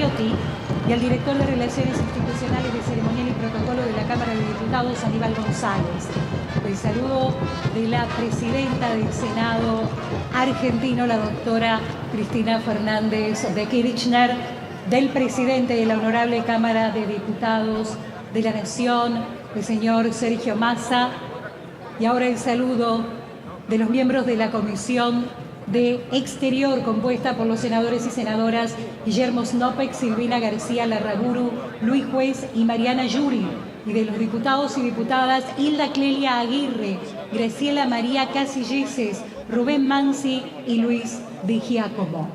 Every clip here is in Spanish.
Mariotti y al director de Relaciones Institucionales de Ceremonial y Protocolo de la Cámara de Diputados, Aníbal González. El saludo de la presidenta del Senado argentino, la doctora Cristina Fernández de Kirchner, del presidente de la Honorable Cámara de Diputados de la Nación, el señor Sergio Massa, y ahora el saludo de los miembros de la Comisión de Exterior, compuesta por los senadores y senadoras Guillermo Snopek, Silvina García Larraburu, Luis Juez y Mariana Yuri, y de los diputados y diputadas Hilda Clelia Aguirre, Graciela María Casilleses, Rubén Mansi y Luis Di Giacomo.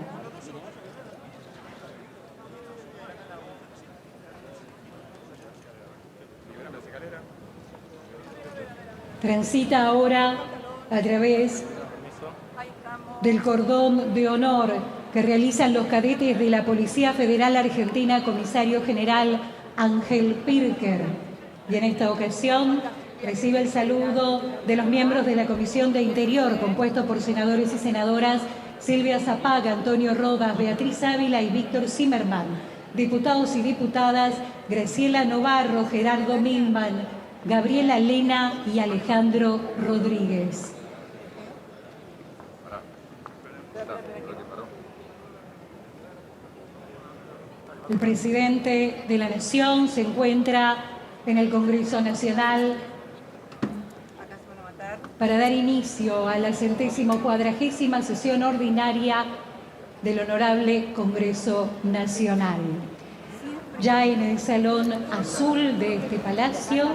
Transita ahora a través del cordón de honor que realizan los cadetes de la Policía Federal Argentina, comisario general Ángel Pirker. Y en esta ocasión recibe el saludo de los miembros de la Comisión de Interior, compuesto por senadores y senadoras Silvia Zapaga, Antonio Rodas, Beatriz Ávila y Víctor Zimmerman. Diputados y diputadas Graciela Novarro, Gerardo Milman, Gabriela Lena y Alejandro Rodríguez. El presidente de la Nación se encuentra en el Congreso Nacional para dar inicio a la 140ª sesión ordinaria del Honorable Congreso Nacional. Ya en el Salón Azul de este Palacio,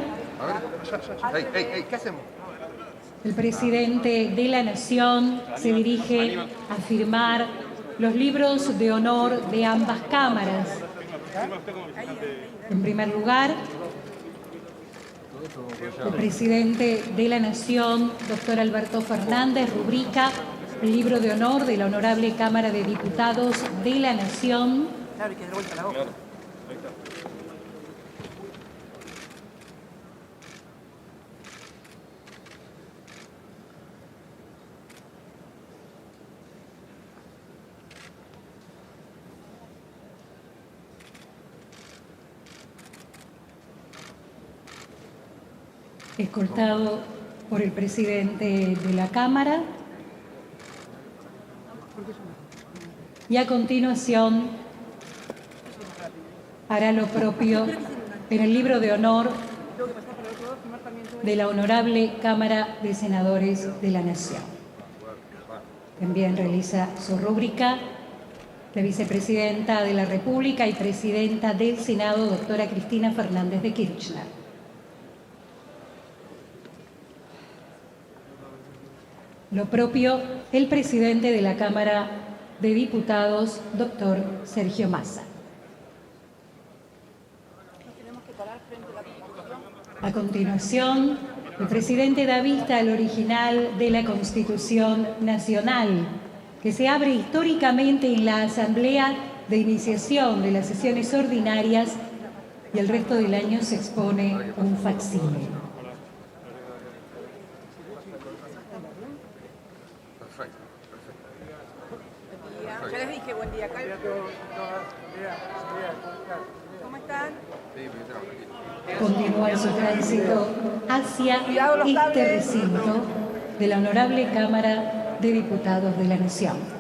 ¿Qué hacemos? el presidente de la Nación se dirige a firmar los libros de honor de ambas cámaras. En primer lugar, el presidente de la Nación, doctor Alberto Fernández, rubrica el libro de honor de la Honorable Cámara de Diputados de la Nación. Claro, hay que dar vuelta la hoja. Escoltado por el presidente de la Cámara. Y a continuación hará lo propio en el libro de honor de la Honorable Cámara de Senadores de la Nación. También realiza su rúbrica la vicepresidenta de la República y presidenta del Senado, doctora Cristina Fernández de Kirchner. Lo propio, el presidente de la Cámara de Diputados, doctor Sergio Massa. A continuación, el presidente da vista al original de la Constitución Nacional, que se abre históricamente en la Asamblea de Iniciación de las sesiones ordinarias y el resto del año se expone un facsímil. Ya les dije buen día, Carlos. ¿Cómo están? Continúa su tránsito hacia este recinto de la Honorable Cámara de Diputados de la Nación.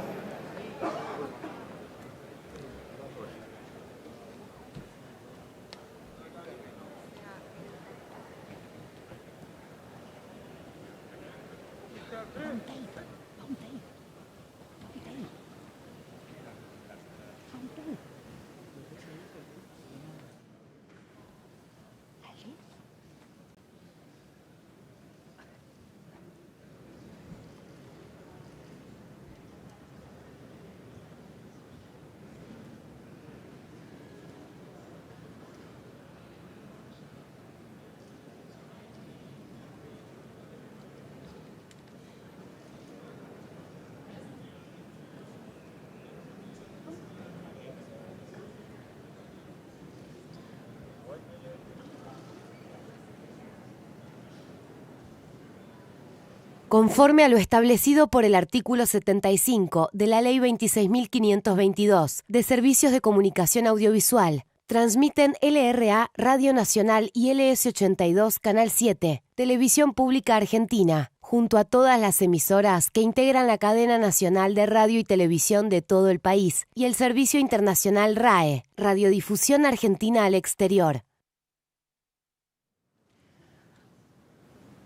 Conforme a lo establecido por el artículo 75 de la Ley 26.522 de Servicios de Comunicación Audiovisual, transmiten LRA Radio Nacional y LS82 Canal 7, Televisión Pública Argentina, junto a todas las emisoras que integran la cadena nacional de radio y televisión de todo el país, y el servicio internacional RAE, Radiodifusión Argentina al Exterior.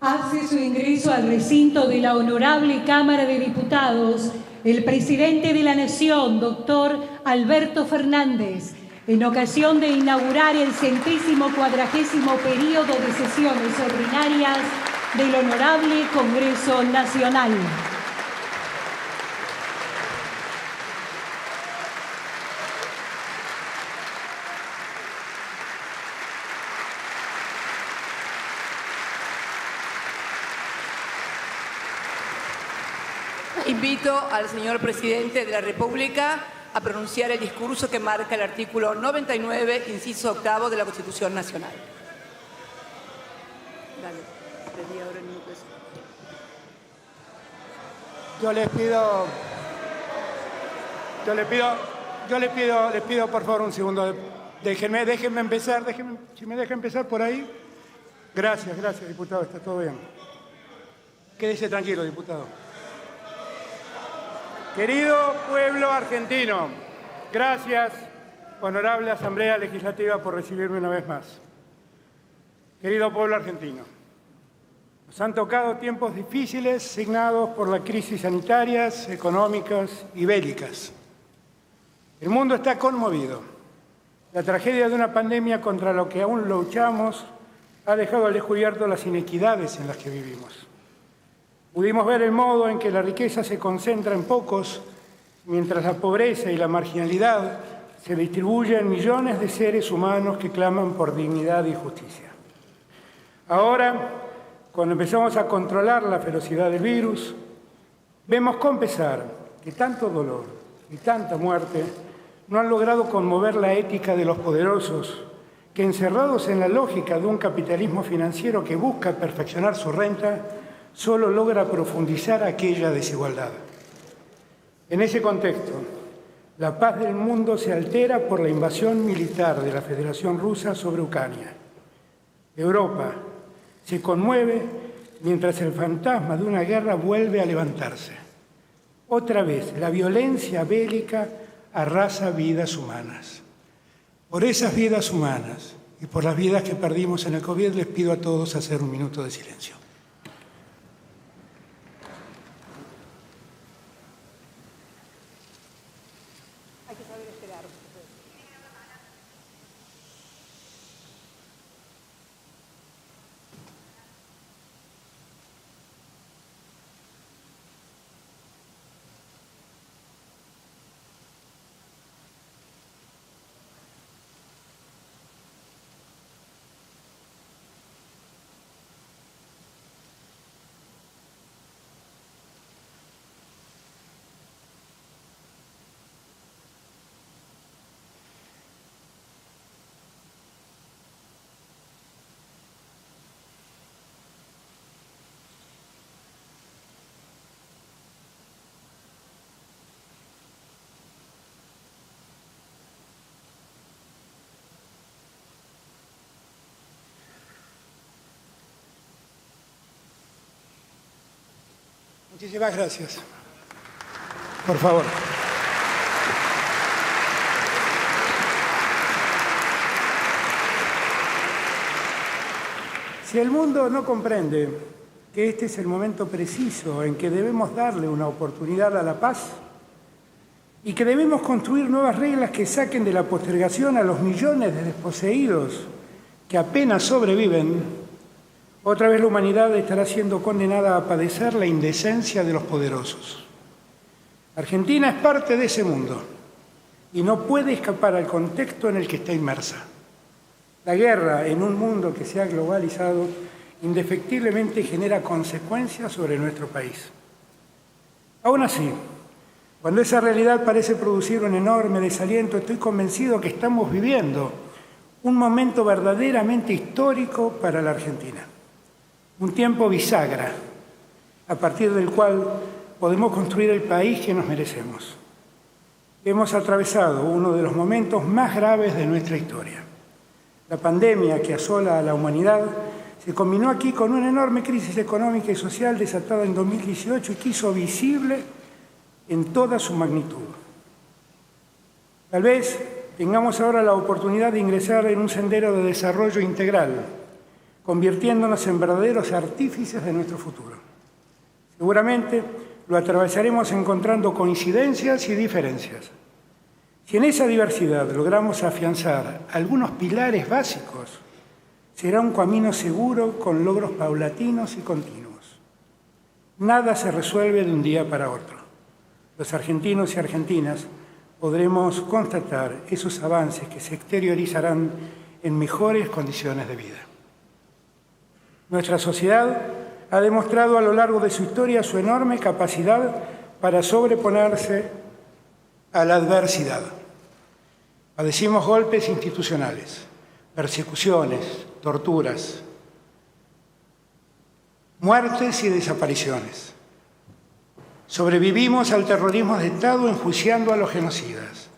Hace su ingreso al recinto de la Honorable Cámara de Diputados el presidente de la Nación, doctor Alberto Fernández, en ocasión de inaugurar el 140º período de sesiones ordinarias del Honorable Congreso Nacional. Invito al señor presidente de la República a pronunciar el discurso que marca el artículo 99, inciso octavo de la Constitución Nacional. Dale, pedí ahora el minuto eso. Les pido por favor un segundo. Déjenme empezar, si me deja empezar por ahí. Gracias, diputado, está todo bien. Quédese tranquilo, diputado. Querido pueblo argentino, gracias, honorable Asamblea Legislativa, por recibirme una vez más. Querido pueblo argentino, nos han tocado tiempos difíciles signados por las crisis sanitarias, económicas y bélicas. El mundo está conmovido. La tragedia de una pandemia contra la que aún luchamos ha dejado al descubierto las inequidades en las que vivimos. Pudimos ver el modo en que la riqueza se concentra en pocos, mientras la pobreza y la marginalidad se distribuyen en millones de seres humanos que claman por dignidad y justicia. Ahora, cuando empezamos a controlar la ferocidad del virus, vemos con pesar que tanto dolor y tanta muerte no han logrado conmover la ética de los poderosos, que encerrados en la lógica de un capitalismo financiero que busca perfeccionar su renta, solo logra profundizar aquella desigualdad. En ese contexto, la paz del mundo se altera por la invasión militar de la Federación Rusa sobre Ucrania. Europa se conmueve mientras el fantasma de una guerra vuelve a levantarse. Otra vez, la violencia bélica arrasa vidas humanas. Por esas vidas humanas y por las vidas que perdimos en el COVID, les pido a todos hacer un minuto de silencio. Muchísimas gracias. Por favor. Si el mundo no comprende que este es el momento preciso en que debemos darle una oportunidad a la paz y que debemos construir nuevas reglas que saquen de la postergación a los millones de desposeídos que apenas sobreviven, otra vez la humanidad estará siendo condenada a padecer la indecencia de los poderosos. Argentina es parte de ese mundo y no puede escapar al contexto en el que está inmersa. La guerra en un mundo que se ha globalizado indefectiblemente genera consecuencias sobre nuestro país. Aún así, cuando esa realidad parece producir un enorme desaliento, estoy convencido que estamos viviendo un momento verdaderamente histórico para la Argentina. Un tiempo bisagra a partir del cual podemos construir el país que nos merecemos. Hemos atravesado uno de los momentos más graves de nuestra historia. La pandemia que asola a la humanidad se combinó aquí con una enorme crisis económica y social desatada en 2018 y que hizo visible en toda su magnitud. Tal vez tengamos ahora la oportunidad de ingresar en un sendero de desarrollo integral, convirtiéndonos en verdaderos artífices de nuestro futuro. Seguramente lo atravesaremos encontrando coincidencias y diferencias. Si en esa diversidad logramos afianzar algunos pilares básicos, será un camino seguro con logros paulatinos y continuos. Nada se resuelve de un día para otro. Los argentinos y argentinas podremos constatar esos avances que se exteriorizarán en mejores condiciones de vida. Nuestra sociedad ha demostrado a lo largo de su historia su enorme capacidad para sobreponerse a la adversidad. Padecimos golpes institucionales, persecuciones, torturas, muertes y desapariciones. Sobrevivimos al terrorismo de Estado enjuiciando a los genocidas.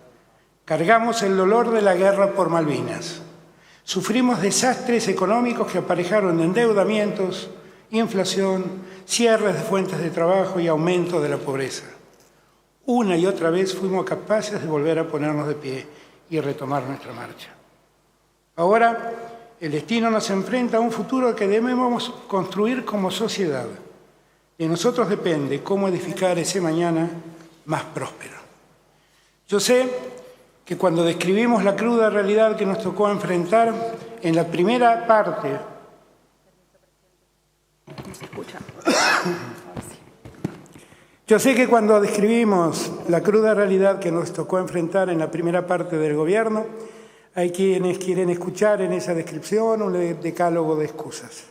Cargamos el dolor de la guerra por Malvinas. Sufrimos desastres económicos que aparejaron endeudamientos, inflación, cierres de fuentes de trabajo y aumento de la pobreza. Una y otra vez fuimos capaces de volver a ponernos de pie y retomar nuestra marcha. Ahora, el destino nos enfrenta a un futuro que debemos construir como sociedad. De nosotros depende cómo edificar ese mañana más próspero. Yo sé que cuando describimos la cruda realidad que nos tocó enfrentar en la primera parte Yo sé que cuando describimos la cruda realidad que nos tocó enfrentar en la primera parte del gobierno, hay quienes quieren escuchar en esa descripción un decálogo de excusas.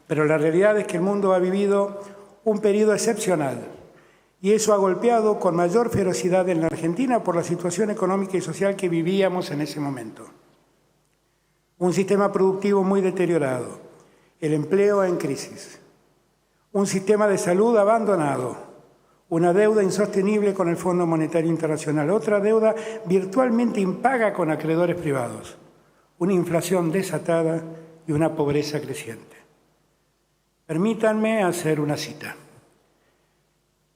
Pero la realidad es que el mundo ha vivido un periodo excepcional y eso ha golpeado con mayor ferocidad en la Argentina por la situación económica y social que vivíamos en ese momento. Un sistema productivo muy deteriorado, el empleo en crisis, un sistema de salud abandonado, una deuda insostenible con el Fondo Monetario Internacional, otra deuda virtualmente impaga con acreedores privados, una inflación desatada y una pobreza creciente. Permítanme hacer una cita.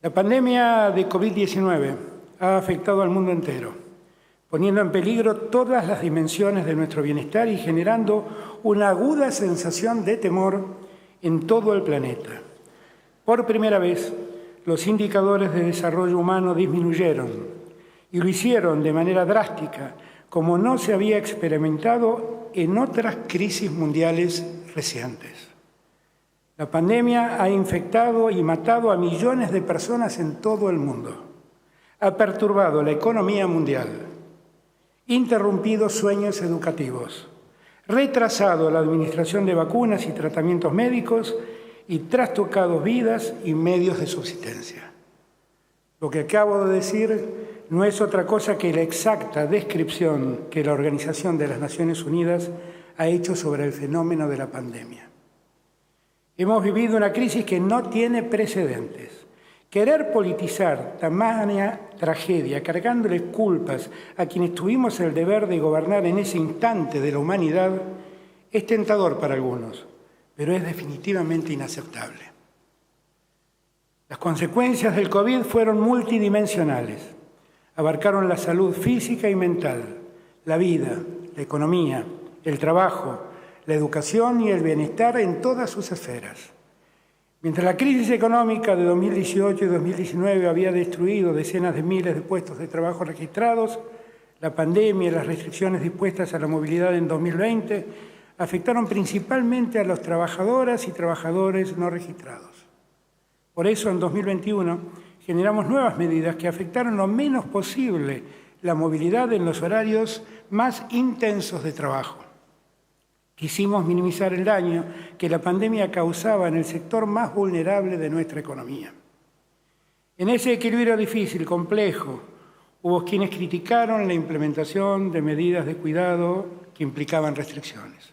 La pandemia de COVID-19 ha afectado al mundo entero, poniendo en peligro todas las dimensiones de nuestro bienestar y generando una aguda sensación de temor en todo el planeta. Por primera vez, los indicadores de desarrollo humano disminuyeron y lo hicieron de manera drástica, como no se había experimentado en otras crisis mundiales recientes. La pandemia ha infectado y matado a millones de personas en todo el mundo. Ha perturbado la economía mundial, interrumpido sueños educativos, retrasado la administración de vacunas y tratamientos médicos y trastocado vidas y medios de subsistencia. Lo que acabo de decir no es otra cosa que la exacta descripción que la Organización de las Naciones Unidas ha hecho sobre el fenómeno de la pandemia. Hemos vivido una crisis que no tiene precedentes. Querer politizar tamaña tragedia, cargándole culpas a quienes tuvimos el deber de gobernar en ese instante de la humanidad, es tentador para algunos, pero es definitivamente inaceptable. Las consecuencias del COVID fueron multidimensionales. Abarcaron la salud física y mental, la vida, la economía, el trabajo, la educación y el bienestar en todas sus esferas. Mientras la crisis económica de 2018 y 2019 había destruido decenas de miles de puestos de trabajo registrados, la pandemia y las restricciones dispuestas a la movilidad en 2020 afectaron principalmente a las trabajadoras y trabajadores no registrados. Por eso, en 2021, generamos nuevas medidas que afectaron lo menos posible la movilidad en los horarios más intensos de trabajo. Quisimos minimizar el daño que la pandemia causaba en el sector más vulnerable de nuestra economía. En ese equilibrio difícil, complejo, hubo quienes criticaron la implementación de medidas de cuidado que implicaban restricciones.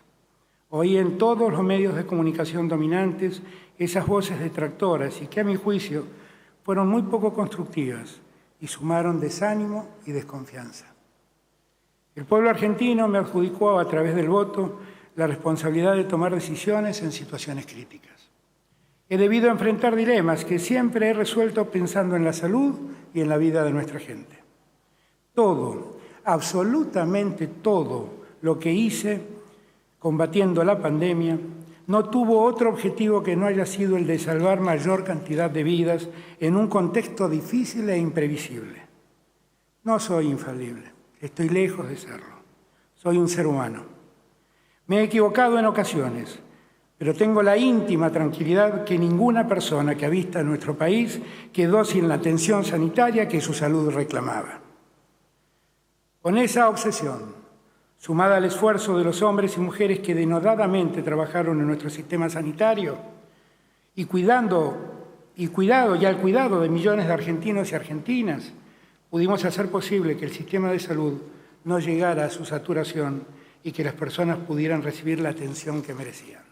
Oí en todos los medios de comunicación dominantes esas voces detractoras y que, a mi juicio, fueron muy poco constructivas y sumaron desánimo y desconfianza. El pueblo argentino me adjudicó a través del voto la responsabilidad de tomar decisiones en situaciones críticas. He debido enfrentar dilemas que siempre he resuelto pensando en la salud y en la vida de nuestra gente. Todo, absolutamente todo lo que hice combatiendo la pandemia no tuvo otro objetivo que no haya sido el de salvar mayor cantidad de vidas en un contexto difícil e imprevisible. No soy infalible, estoy lejos de serlo. Soy un ser humano. Me he equivocado en ocasiones, pero tengo la íntima tranquilidad que ninguna persona que habita en nuestro país quedó sin la atención sanitaria que su salud reclamaba. Con esa obsesión, sumada al esfuerzo de los hombres y mujeres que denodadamente trabajaron en nuestro sistema sanitario y al cuidado de millones de argentinos y argentinas, pudimos hacer posible que el sistema de salud no llegara a su saturación y que las personas pudieran recibir la atención que merecían.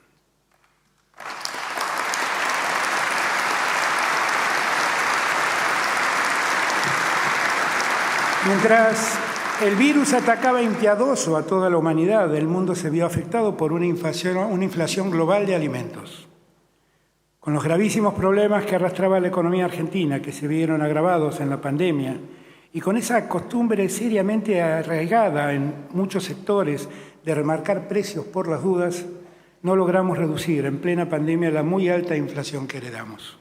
Mientras el virus atacaba impiadoso a toda la humanidad, el mundo se vio afectado por una inflación global de alimentos. Con los gravísimos problemas que arrastraba la economía argentina, que se vieron agravados en la pandemia, y con esa costumbre seriamente arraigada en muchos sectores de remarcar precios por las dudas, no logramos reducir en plena pandemia la muy alta inflación que heredamos.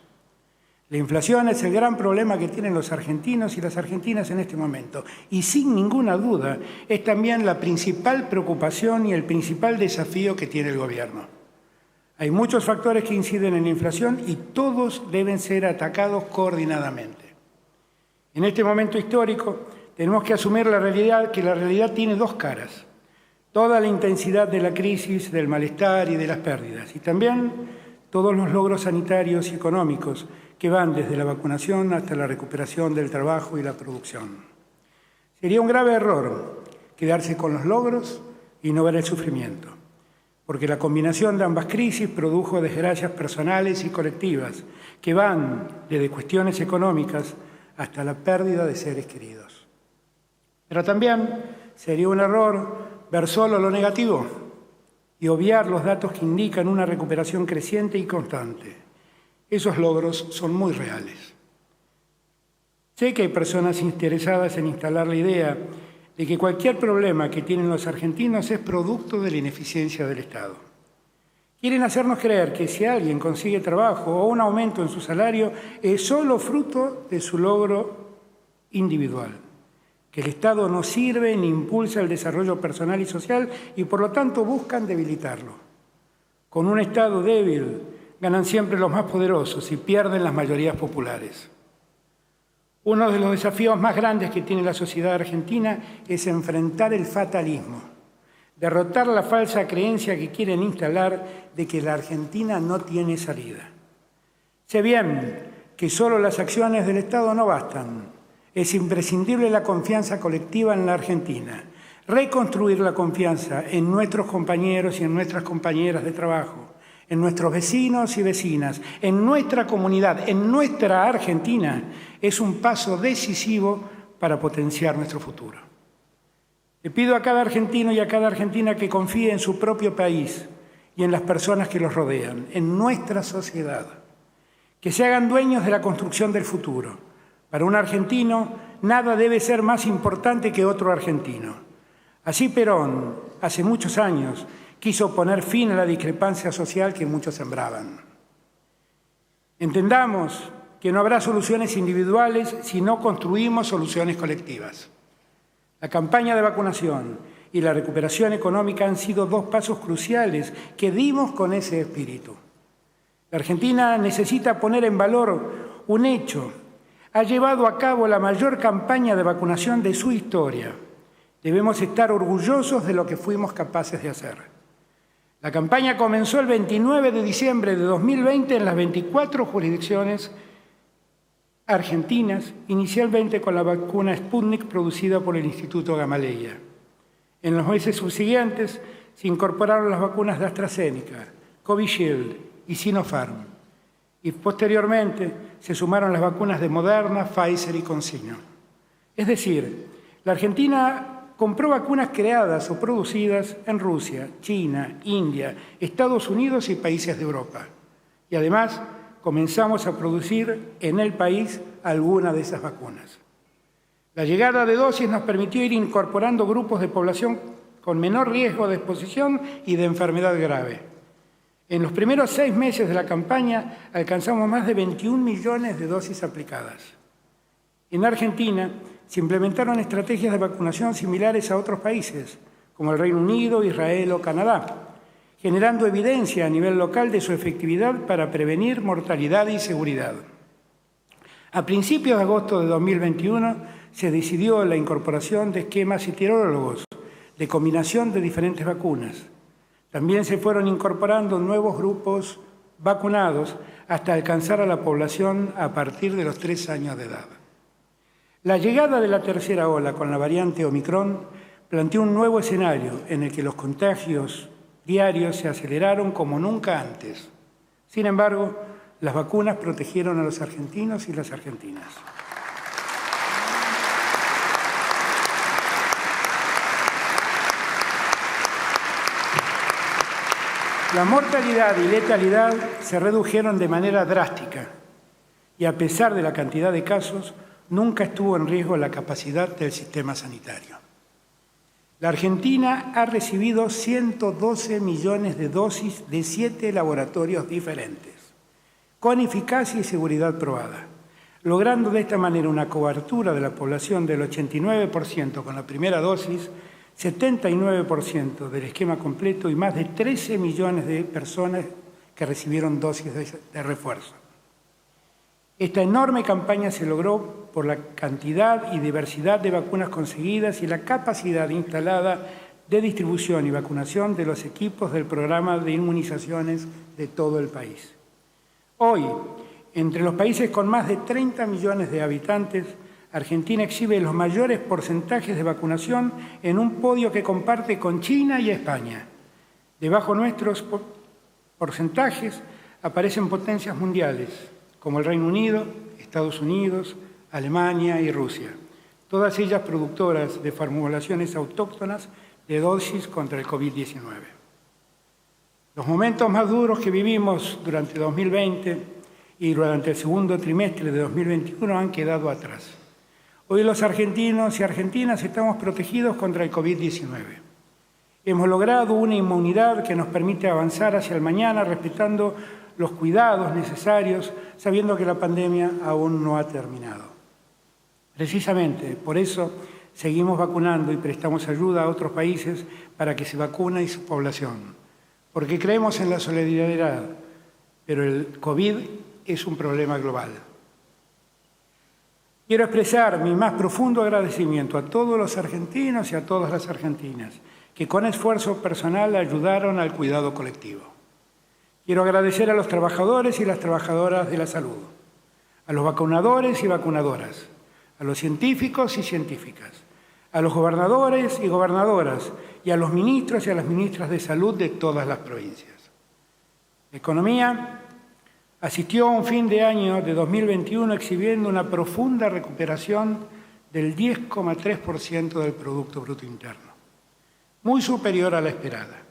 La inflación es el gran problema que tienen los argentinos y las argentinas en este momento. Y sin ninguna duda es también la principal preocupación y el principal desafío que tiene el gobierno. Hay muchos factores que inciden en la inflación y todos deben ser atacados coordinadamente. En este momento histórico tenemos que asumir la realidad, que la realidad tiene dos caras. Toda la intensidad de la crisis, del malestar y de las pérdidas. Y también todos los logros sanitarios y económicos que van desde la vacunación hasta la recuperación del trabajo y la producción. Sería un grave error quedarse con los logros y no ver el sufrimiento, porque la combinación de ambas crisis produjo desgracias personales y colectivas que van desde cuestiones económicas hasta la pérdida de seres queridos. Pero también sería un error ver solo lo negativo y obviar los datos que indican una recuperación creciente y constante. Esos logros son muy reales. Sé que hay personas interesadas en instalar la idea de que cualquier problema que tienen los argentinos es producto de la ineficiencia del Estado. Quieren hacernos creer que si alguien consigue trabajo o un aumento en su salario es solo fruto de su logro individual, que el Estado no sirve ni impulsa el desarrollo personal y social y por lo tanto buscan debilitarlo. Con un Estado débil ganan siempre los más poderosos y pierden las mayorías populares. Uno de los desafíos más grandes que tiene la sociedad argentina es enfrentar el fatalismo, derrotar la falsa creencia que quieren instalar de que la Argentina no tiene salida. Sé bien que solo las acciones del Estado no bastan. Es imprescindible la confianza colectiva en la Argentina, reconstruir la confianza en nuestros compañeros y en nuestras compañeras de trabajo, en nuestros vecinos y vecinas, en nuestra comunidad, en nuestra Argentina, es un paso decisivo para potenciar nuestro futuro. Le pido a cada argentino y a cada argentina que confíe en su propio país y en las personas que los rodean, en nuestra sociedad, que se hagan dueños de la construcción del futuro. Para un argentino, nada debe ser más importante que otro argentino. Así Perón, hace muchos años, quiso poner fin a la discrepancia social que muchos sembraban. Entendamos que no habrá soluciones individuales si no construimos soluciones colectivas. La campaña de vacunación y la recuperación económica han sido dos pasos cruciales que dimos con ese espíritu. La Argentina necesita poner en valor un hecho. Ha llevado a cabo la mayor campaña de vacunación de su historia. Debemos estar orgullosos de lo que fuimos capaces de hacer. La campaña comenzó el 29 de diciembre de 2020 en las 24 jurisdicciones argentinas, inicialmente con la vacuna Sputnik producida por el Instituto Gamaleya. En los meses subsiguientes se incorporaron las vacunas de AstraZeneca, Covishield y Sinopharm. Y posteriormente se sumaron las vacunas de Moderna, Pfizer y CanSino. Es decir, la Argentina compró vacunas creadas o producidas en Rusia, China, India, Estados Unidos y países de Europa. Y además comenzamos a producir en el país algunas de esas vacunas. La llegada de dosis nos permitió ir incorporando grupos de población con menor riesgo de exposición y de enfermedad grave. En los primeros 6 meses de la campaña alcanzamos más de 21 millones de dosis aplicadas. En Argentina se implementaron estrategias de vacunación similares a otros países, como el Reino Unido, Israel o Canadá, generando evidencia a nivel local de su efectividad para prevenir mortalidad y seguridad. A principios de agosto de 2021 se decidió la incorporación de esquemas heterólogos de combinación de diferentes vacunas. También se fueron incorporando nuevos grupos vacunados hasta alcanzar a la población a partir de los 3 años de edad. La llegada de la tercera ola con la variante Omicron planteó un nuevo escenario en el que los contagios diarios se aceleraron como nunca antes. Sin embargo, las vacunas protegieron a los argentinos y las argentinas. La mortalidad y letalidad se redujeron de manera drástica y a pesar de la cantidad de casos, nunca estuvo en riesgo la capacidad del sistema sanitario. La Argentina ha recibido 112 millones de dosis de 7 laboratorios diferentes, con eficacia y seguridad probada, logrando de esta manera una cobertura de la población del 89% con la primera dosis, 79% del esquema completo y más de 13 millones de personas que recibieron dosis de refuerzo. Esta enorme campaña se logró por la cantidad y diversidad de vacunas conseguidas y la capacidad instalada de distribución y vacunación de los equipos del programa de inmunizaciones de todo el país. Hoy, entre los países con más de 30 millones de habitantes, Argentina exhibe los mayores porcentajes de vacunación en un podio que comparte con China y España. Debajo de nuestros porcentajes aparecen potencias mundiales, como el Reino Unido, Estados Unidos, Alemania y Rusia, todas ellas productoras de formulaciones autóctonas de dosis contra el COVID-19. Los momentos más duros que vivimos durante 2020 y durante el segundo trimestre de 2021 han quedado atrás. Hoy los argentinos y argentinas estamos protegidos contra el COVID-19. Hemos logrado una inmunidad que nos permite avanzar hacia el mañana respetando los cuidados necesarios, sabiendo que la pandemia aún no ha terminado. Precisamente por eso seguimos vacunando y prestamos ayuda a otros países para que se vacune su población, porque creemos en la solidaridad, pero el COVID es un problema global. Quiero expresar mi más profundo agradecimiento a todos los argentinos y a todas las argentinas que con esfuerzo personal ayudaron al cuidado colectivo. Quiero agradecer a los trabajadores y las trabajadoras de la salud, a los vacunadores y vacunadoras, a los científicos y científicas, a los gobernadores y gobernadoras y a los ministros y a las ministras de salud de todas las provincias. La economía asistió a un fin de año de 2021 exhibiendo una profunda recuperación del 10,3% del Producto Bruto Interno, muy superior a la esperada.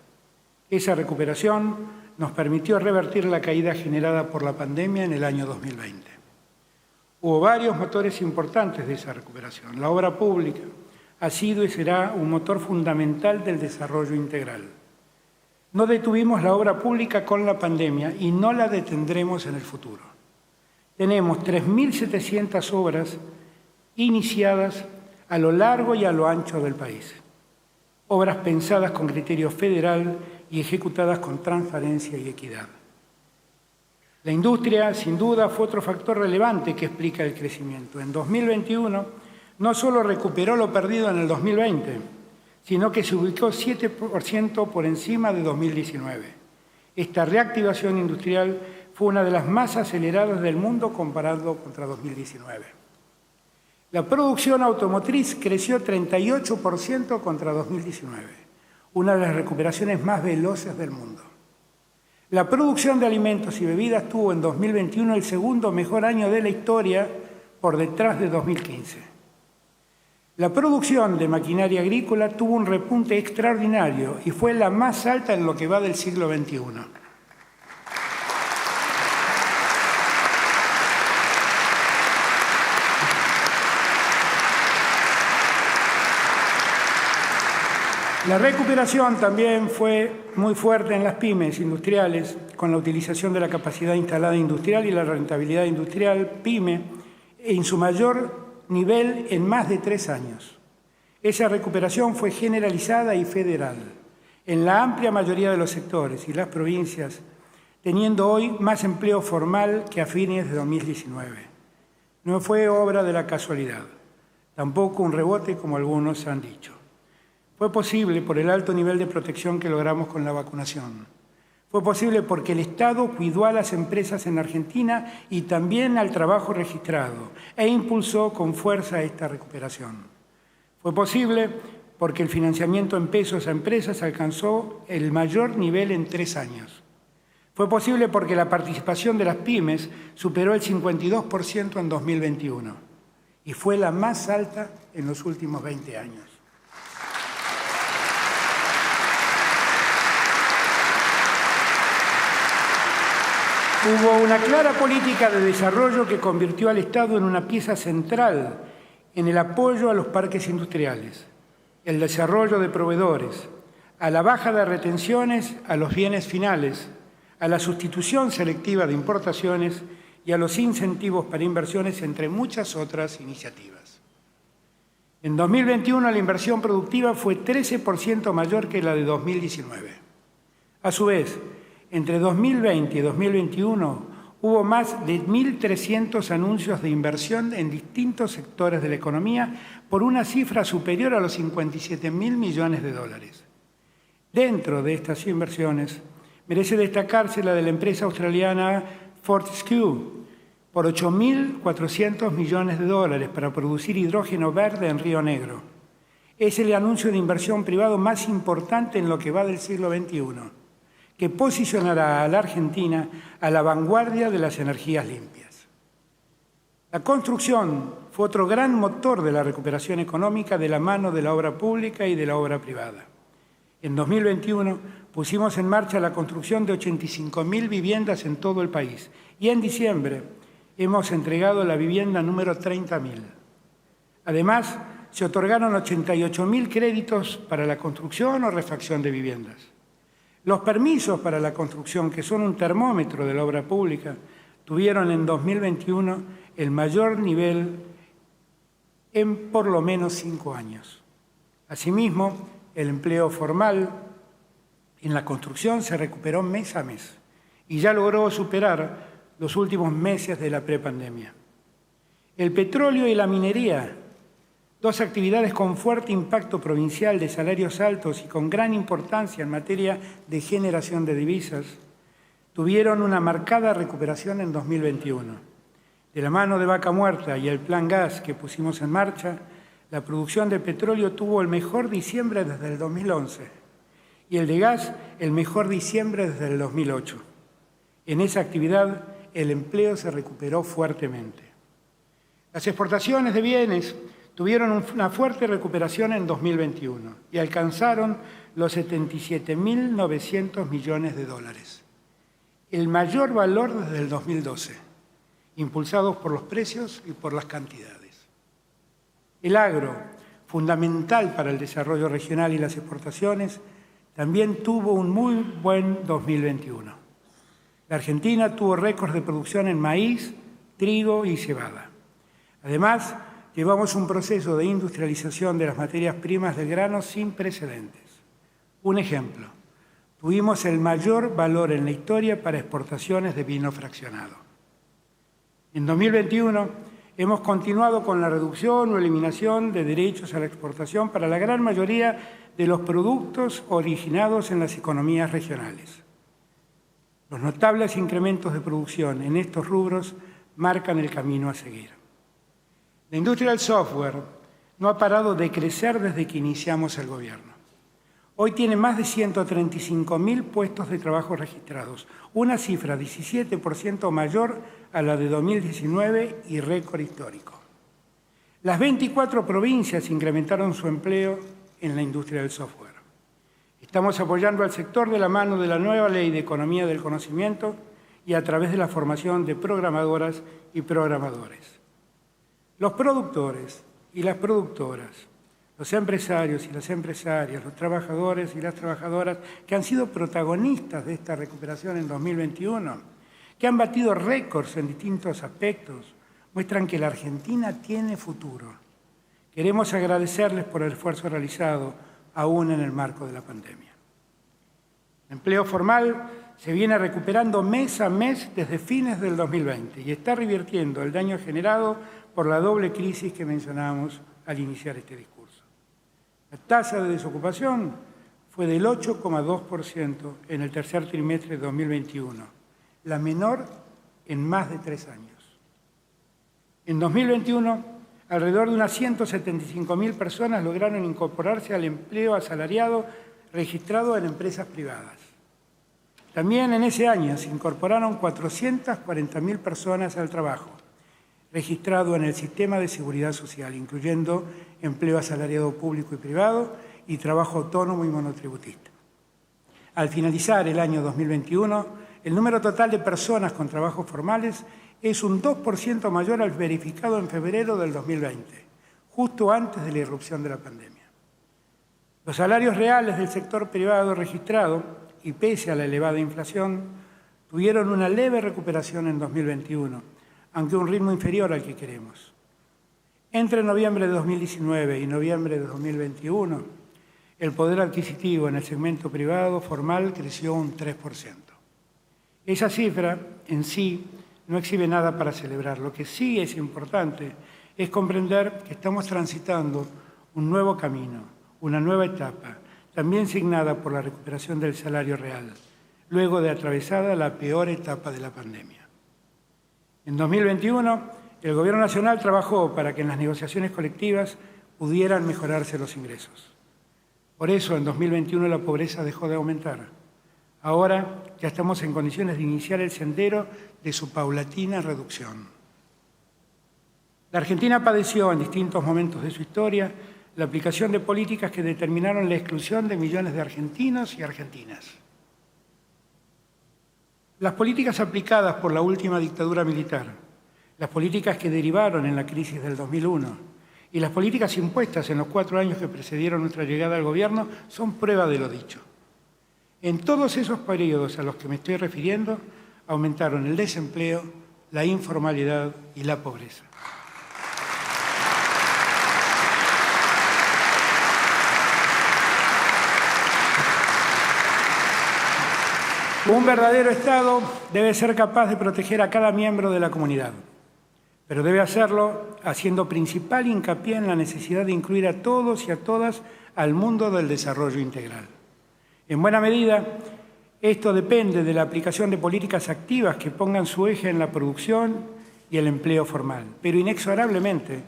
Esa recuperación nos permitió revertir la caída generada por la pandemia en el año 2020. Hubo varios motores importantes de esa recuperación. La obra pública ha sido y será un motor fundamental del desarrollo integral. No detuvimos la obra pública con la pandemia y no la detendremos en el futuro. Tenemos 3.700 obras iniciadas a lo largo y a lo ancho del país. Obras pensadas con criterio federal y ejecutadas con transparencia y equidad. La industria, sin duda, fue otro factor relevante que explica el crecimiento. En 2021 no solo recuperó lo perdido en el 2020, sino que se ubicó 7% por encima de 2019. Esta reactivación industrial fue una de las más aceleradas del mundo comparado contra 2019. La producción automotriz creció 38% contra 2019. una de las recuperaciones más veloces del mundo. La producción de alimentos y bebidas tuvo en 2021 el segundo mejor año de la historia, por detrás de 2015. La producción de maquinaria agrícola tuvo un repunte extraordinario y fue la más alta en lo que va del siglo XXI. La recuperación también fue muy fuerte en las pymes industriales, con la utilización de la capacidad instalada industrial y la rentabilidad industrial pyme en su mayor nivel en más de 3 años. Esa recuperación fue generalizada y federal en la amplia mayoría de los sectores y las provincias, teniendo hoy más empleo formal que a fines de 2019. No fue obra de la casualidad, tampoco un rebote como algunos han dicho. Fue posible por el alto nivel de protección que logramos con la vacunación. Fue posible porque el Estado cuidó a las empresas en Argentina y también al trabajo registrado e impulsó con fuerza esta recuperación. Fue posible porque el financiamiento en pesos a empresas alcanzó el mayor nivel en 3 años. Fue posible porque la participación de las pymes superó el 52% en 2021 y fue la más alta en los últimos 20 años. Hubo una clara política de desarrollo que convirtió al Estado en una pieza central en el apoyo a los parques industriales, el desarrollo de proveedores, a la baja de retenciones a los bienes finales, a la sustitución selectiva de importaciones y a los incentivos para inversiones, entre muchas otras iniciativas. En 2021 la inversión productiva fue 13% mayor que la de 2019. A su vez, entre 2020 y 2021 hubo más de 1.300 anuncios de inversión en distintos sectores de la economía por una cifra superior a los 57.000 millones de dólares. Dentro de estas inversiones, merece destacarse la de la empresa australiana Fortescue por 8.400 millones de dólares para producir hidrógeno verde en Río Negro. Es el anuncio de inversión privado más importante en lo que va del siglo XXI, que posicionará a la Argentina a la vanguardia de las energías limpias. La construcción fue otro gran motor de la recuperación económica de la mano de la obra pública y de la obra privada. En 2021 pusimos en marcha la construcción de 85.000 viviendas en todo el país y en diciembre hemos entregado la vivienda número 30.000. Además, se otorgaron 88.000 créditos para la construcción o refacción de viviendas. Los permisos para la construcción, que son un termómetro de la obra pública, tuvieron en 2021 el mayor nivel en por lo menos 5 años. Asimismo, el empleo formal en la construcción se recuperó mes a mes y ya logró superar los últimos meses de la prepandemia. El petróleo y la minería, dos actividades con fuerte impacto provincial de salarios altos y con gran importancia en materia de generación de divisas, tuvieron una marcada recuperación en 2021. De la mano de Vaca Muerta y el Plan Gas que pusimos en marcha, la producción de petróleo tuvo el mejor diciembre desde el 2011 y el de gas el mejor diciembre desde el 2008. En esa actividad el empleo se recuperó fuertemente. Las exportaciones de bienes tuvieron una fuerte recuperación en 2021 y alcanzaron los 77.900 millones de dólares, el mayor valor desde el 2012, impulsados por los precios y por las cantidades. El agro, fundamental para el desarrollo regional y las exportaciones, también tuvo un muy buen 2021. La Argentina tuvo récords de producción en maíz, trigo y cebada. Además, llevamos un proceso de industrialización de las materias primas del grano sin precedentes. Un ejemplo, tuvimos el mayor valor en la historia para exportaciones de vino fraccionado. En 2021 hemos continuado con la reducción o eliminación de derechos a la exportación para la gran mayoría de los productos originados en las economías regionales. Los notables incrementos de producción en estos rubros marcan el camino a seguir. La industria del software no ha parado de crecer desde que iniciamos el gobierno. Hoy tiene más de 135.000 puestos de trabajo registrados, una cifra 17% mayor a la de 2019 y récord histórico. Las 24 provincias incrementaron su empleo en la industria del software. Estamos apoyando al sector de la mano de la nueva Ley de Economía del Conocimiento y a través de la formación de programadoras y programadores. Los productores y las productoras, los empresarios y las empresarias, los trabajadores y las trabajadoras que han sido protagonistas de esta recuperación en 2021, que han batido récords en distintos aspectos, muestran que la Argentina tiene futuro. Queremos agradecerles por el esfuerzo realizado, aún en el marco de la pandemia. El empleo formal se viene recuperando mes a mes desde fines del 2020 y está revirtiendo el daño generado por la doble crisis que mencionamos al iniciar este discurso. La tasa de desocupación fue del 8,2% en el tercer trimestre de 2021, la menor en más de 3 años. En 2021, alrededor de unas 175.000 personas lograron incorporarse al empleo asalariado registrado en empresas privadas. También en ese año se incorporaron 440.000 personas al trabajo, registrado en el sistema de seguridad social, incluyendo empleo asalariado público y privado y trabajo autónomo y monotributista. Al finalizar el año 2021, el número total de personas con trabajos formales es un 2% mayor al verificado en febrero del 2020, justo antes de la irrupción de la pandemia. Los salarios reales del sector privado registrado, y pese a la elevada inflación, tuvieron una leve recuperación en 2021, aunque a un ritmo inferior al que queremos. Entre noviembre de 2019 y noviembre de 2021, el poder adquisitivo en el segmento privado formal creció un 3%. Esa cifra en sí no exhibe nada para celebrar. Lo que sí es importante es comprender que estamos transitando un nuevo camino, una nueva etapa, también signada por la recuperación del salario real, luego de atravesada la peor etapa de la pandemia. En 2021, el Gobierno Nacional trabajó para que en las negociaciones colectivas pudieran mejorarse los ingresos. Por eso, en 2021 la pobreza dejó de aumentar. Ahora ya estamos en condiciones de iniciar el sendero de su paulatina reducción. La Argentina padeció en distintos momentos de su historia la aplicación de políticas que determinaron la exclusión de millones de argentinos y argentinas. Las políticas aplicadas por la última dictadura militar, las políticas que derivaron en la crisis del 2001 y las políticas impuestas en los 4 años que precedieron nuestra llegada al gobierno son prueba de lo dicho. En todos esos periodos a los que me estoy refiriendo, aumentaron el desempleo, la informalidad y la pobreza. Un verdadero Estado debe ser capaz de proteger a cada miembro de la comunidad, pero debe hacerlo haciendo principal hincapié en la necesidad de incluir a todos y a todas al mundo del desarrollo integral. En buena medida, esto depende de la aplicación de políticas activas que pongan su eje en la producción y el empleo formal, pero inexorablemente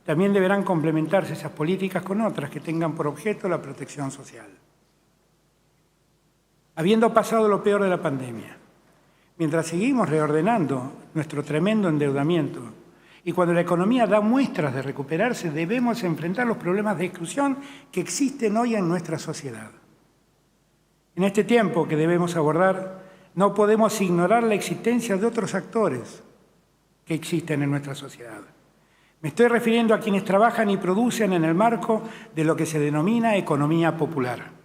también deberán complementarse esas políticas con otras que tengan por objeto la protección social. Habiendo pasado lo peor de la pandemia, mientras seguimos reordenando nuestro tremendo endeudamiento y cuando la economía da muestras de recuperarse, debemos enfrentar los problemas de exclusión que existen hoy en nuestra sociedad. En este tiempo que debemos abordar, no podemos ignorar la existencia de otros actores que existen en nuestra sociedad. Me estoy refiriendo a quienes trabajan y producen en el marco de lo que se denomina economía popular.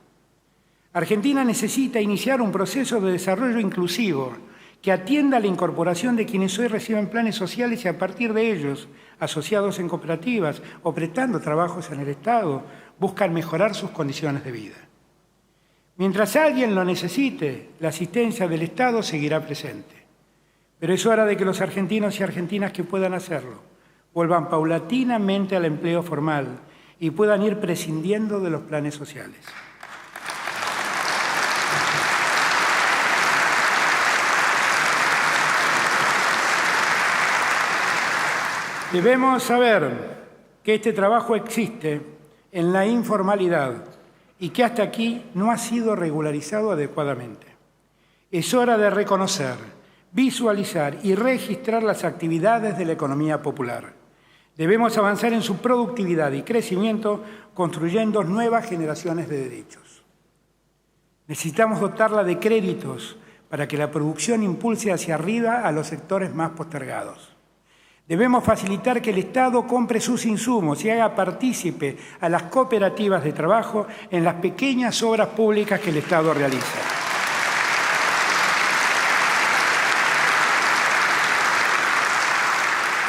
Argentina necesita iniciar un proceso de desarrollo inclusivo que atienda a la incorporación de quienes hoy reciben planes sociales y a partir de ellos, asociados en cooperativas o prestando trabajos en el Estado, buscan mejorar sus condiciones de vida. Mientras alguien lo necesite, la asistencia del Estado seguirá presente. Pero es hora de que los argentinos y argentinas que puedan hacerlo vuelvan paulatinamente al empleo formal y puedan ir prescindiendo de los planes sociales. Debemos saber que este trabajo existe en la informalidad, y que hasta aquí no ha sido regularizado adecuadamente. Es hora de reconocer, visualizar y registrar las actividades de la economía popular. Debemos avanzar en su productividad y crecimiento construyendo nuevas generaciones de derechos. Necesitamos dotarla de créditos para que la producción impulse hacia arriba a los sectores más postergados. Debemos facilitar que el Estado compre sus insumos y haga partícipe a las cooperativas de trabajo en las pequeñas obras públicas que el Estado realiza.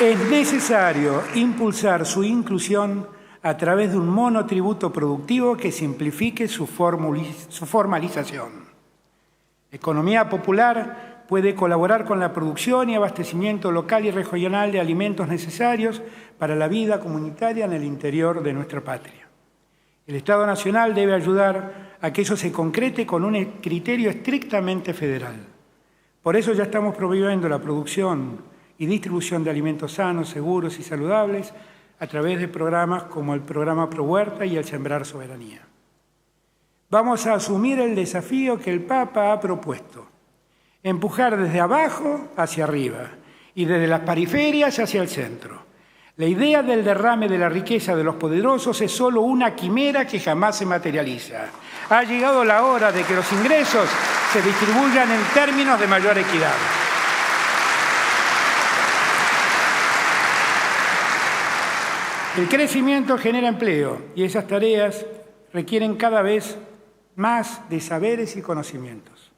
Es necesario impulsar su inclusión a través de un monotributo productivo que simplifique su formalización. La economía popular puede colaborar con la producción y abastecimiento local y regional de alimentos necesarios para la vida comunitaria en el interior de nuestra patria. El Estado Nacional debe ayudar a que eso se concrete con un criterio estrictamente federal. Por eso ya estamos promoviendo la producción y distribución de alimentos sanos, seguros y saludables a través de programas como el programa ProHuerta y el Sembrar Soberanía. Vamos a asumir el desafío que el Papa ha propuesto: empujar desde abajo hacia arriba y desde las periferias hacia el centro. La idea del derrame de la riqueza de los poderosos es solo una quimera que jamás se materializa. Ha llegado la hora de que los ingresos se distribuyan en términos de mayor equidad. El crecimiento genera empleo y esas tareas requieren cada vez más de saberes y conocimientos.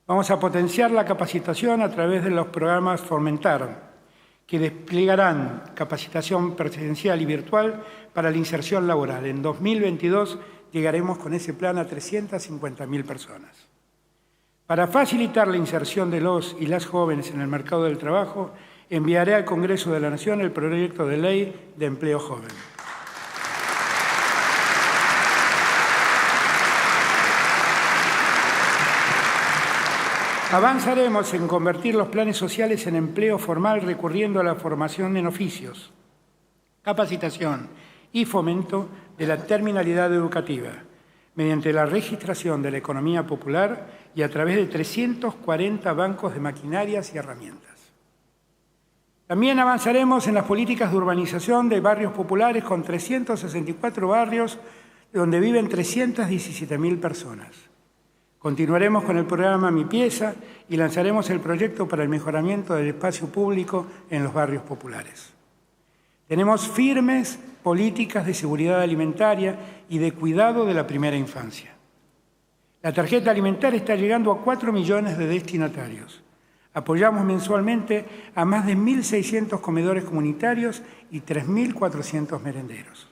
Vamos a potenciar la capacitación a través de los programas Fomentar, que desplegarán capacitación presencial y virtual para la inserción laboral. En 2022 llegaremos con ese plan a 350.000 personas. Para facilitar la inserción de los y las jóvenes en el mercado del trabajo, enviaré al Congreso de la Nación el proyecto de ley de empleo joven. Avanzaremos en convertir los planes sociales en empleo formal recurriendo a la formación en oficios, capacitación y fomento de la terminalidad educativa, mediante la registración de la economía popular y a través de 340 bancos de maquinarias y herramientas. También avanzaremos en las políticas de urbanización de barrios populares con 364 barrios donde viven 317.000 personas. Continuaremos con el programa Mi Pieza y lanzaremos el proyecto para el mejoramiento del espacio público en los barrios populares. Tenemos firmes políticas de seguridad alimentaria y de cuidado de la primera infancia. La tarjeta alimentaria está llegando a 4 millones de destinatarios. Apoyamos mensualmente a más de 1.600 comedores comunitarios y 3.400 merenderos.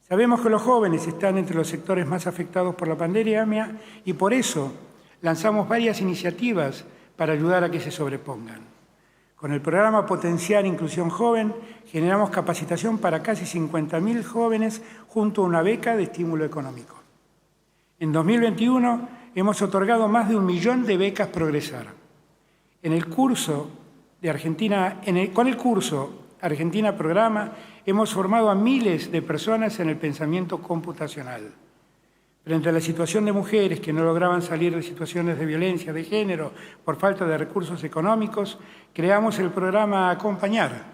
Sabemos que los jóvenes están entre los sectores más afectados por la pandemia y por eso lanzamos varias iniciativas para ayudar a que se sobrepongan. Con el programa Potenciar Inclusión Joven generamos capacitación para casi 50.000 jóvenes junto a una beca de estímulo económico. En 2021 hemos otorgado más de 1 millón de becas Progresar. Con el curso Argentina Programa hemos formado a miles de personas en el pensamiento computacional. Frente a la situación de mujeres que no lograban salir de situaciones de violencia de género por falta de recursos económicos, creamos el programa Acompañar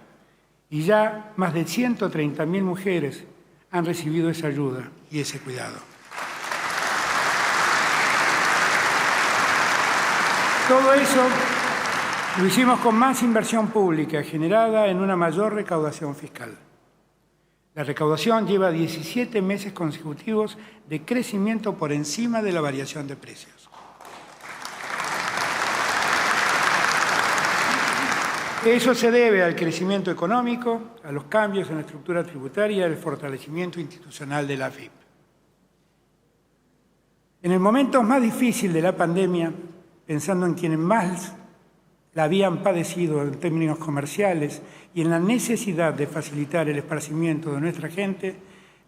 y ya más de 130.000 mujeres han recibido esa ayuda y ese cuidado. Todo eso lo hicimos con más inversión pública generada en una mayor recaudación fiscal. La recaudación lleva 17 meses consecutivos de crecimiento por encima de la variación de precios. Eso se debe al crecimiento económico, a los cambios en la estructura tributaria y al fortalecimiento institucional de la AFIP. En el momento más difícil de la pandemia, pensando en quienes más la habían padecido en términos comerciales y en la necesidad de facilitar el esparcimiento de nuestra gente,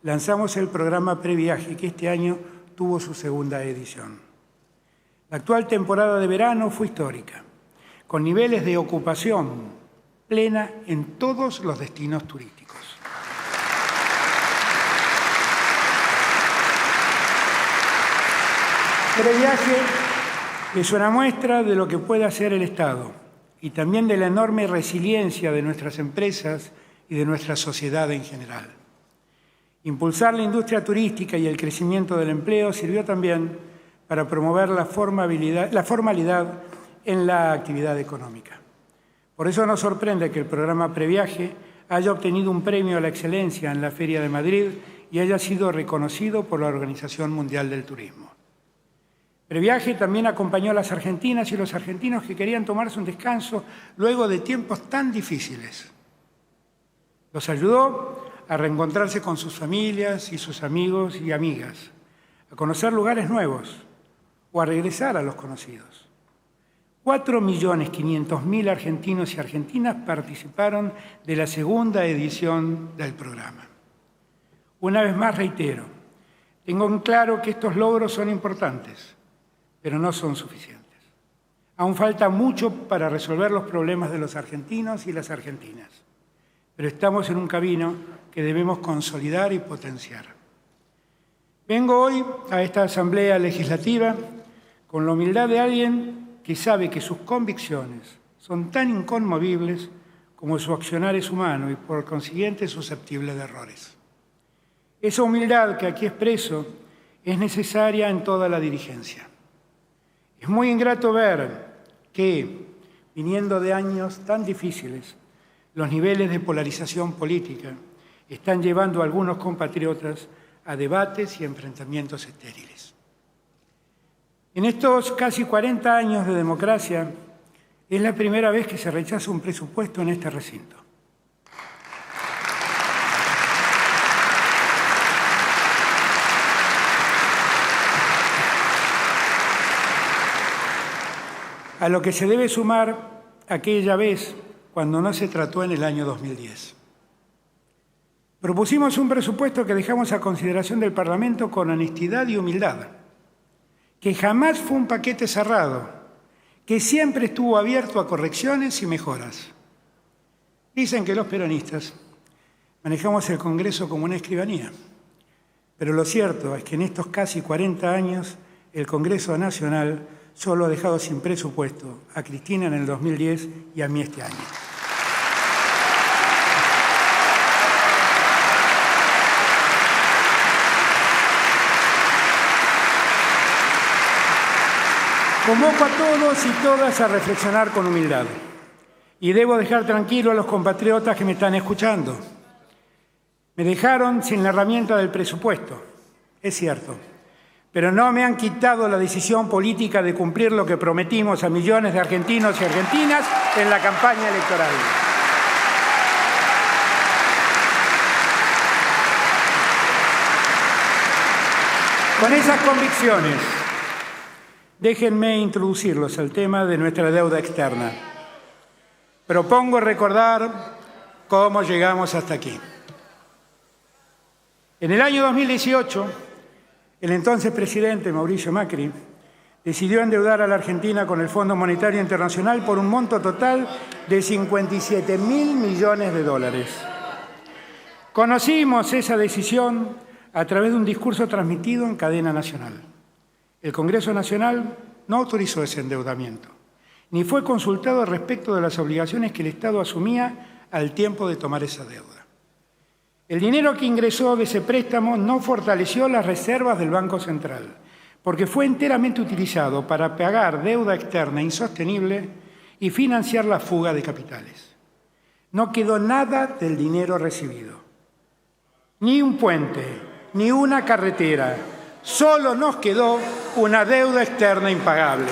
lanzamos el programa Previaje, que este año tuvo su segunda edición. La actual temporada de verano fue histórica, con niveles de ocupación plena en todos los destinos turísticos. Previaje es una muestra de lo que puede hacer el Estado y también de la enorme resiliencia de nuestras empresas y de nuestra sociedad en general. Impulsar la industria turística y el crecimiento del empleo sirvió también para promover la formalidad en la actividad económica. Por eso nos sorprende que el programa Previaje haya obtenido un premio a la excelencia en la Feria de Madrid y haya sido reconocido por la Organización Mundial del Turismo. Previaje también acompañó a las argentinas y los argentinos que querían tomarse un descanso luego de tiempos tan difíciles. Los ayudó a reencontrarse con sus familias y sus amigos y amigas, a conocer lugares nuevos o a regresar a los conocidos. 4.500.000 argentinos y argentinas participaron de la segunda edición del programa. Una vez más reitero, tengo en claro que estos logros son importantes, pero no son suficientes. Aún falta mucho para resolver los problemas de los argentinos y las argentinas, pero estamos en un camino que debemos consolidar y potenciar. Vengo hoy a esta Asamblea Legislativa con la humildad de alguien que sabe que sus convicciones son tan inconmovibles como su accionar es humano y por consiguiente susceptible de errores. Esa humildad que aquí expreso es necesaria en toda la dirigencia. Es muy ingrato ver que, viniendo de años tan difíciles, los niveles de polarización política están llevando a algunos compatriotas a debates y enfrentamientos estériles. En estos casi 40 años de democracia, es la primera vez que se rechaza un presupuesto en este recinto. A lo que se debe sumar aquella vez cuando no se trató en el año 2010. Propusimos un presupuesto que dejamos a consideración del Parlamento con honestidad y humildad, que jamás fue un paquete cerrado, que siempre estuvo abierto a correcciones y mejoras. Dicen que los peronistas manejamos el Congreso como una escribanía, pero lo cierto es que en estos casi 40 años el Congreso Nacional solo ha dejado sin presupuesto a Cristina en el 2010 y a mí este año. Convoco a todos y todas a reflexionar con humildad. Y debo dejar tranquilo a los compatriotas que me están escuchando. Me dejaron sin la herramienta del presupuesto, es cierto, pero no me han quitado la decisión política de cumplir lo que prometimos a millones de argentinos y argentinas en la campaña electoral. Con esas convicciones, déjenme introducirlos al tema de nuestra deuda externa. Propongo recordar cómo llegamos hasta aquí. En el año 2018, el entonces presidente Mauricio Macri decidió endeudar a la Argentina con el Fondo Monetario Internacional por un monto total de 57.000 millones de dólares. Conocimos esa decisión a través de un discurso transmitido en cadena nacional. El Congreso Nacional no autorizó ese endeudamiento, ni fue consultado respecto de las obligaciones que el Estado asumía al tiempo de tomar esa deuda. El dinero que ingresó de ese préstamo no fortaleció las reservas del Banco Central, porque fue enteramente utilizado para pagar deuda externa insostenible y financiar la fuga de capitales. No quedó nada del dinero recibido. Ni un puente, ni una carretera. Solo nos quedó una deuda externa impagable.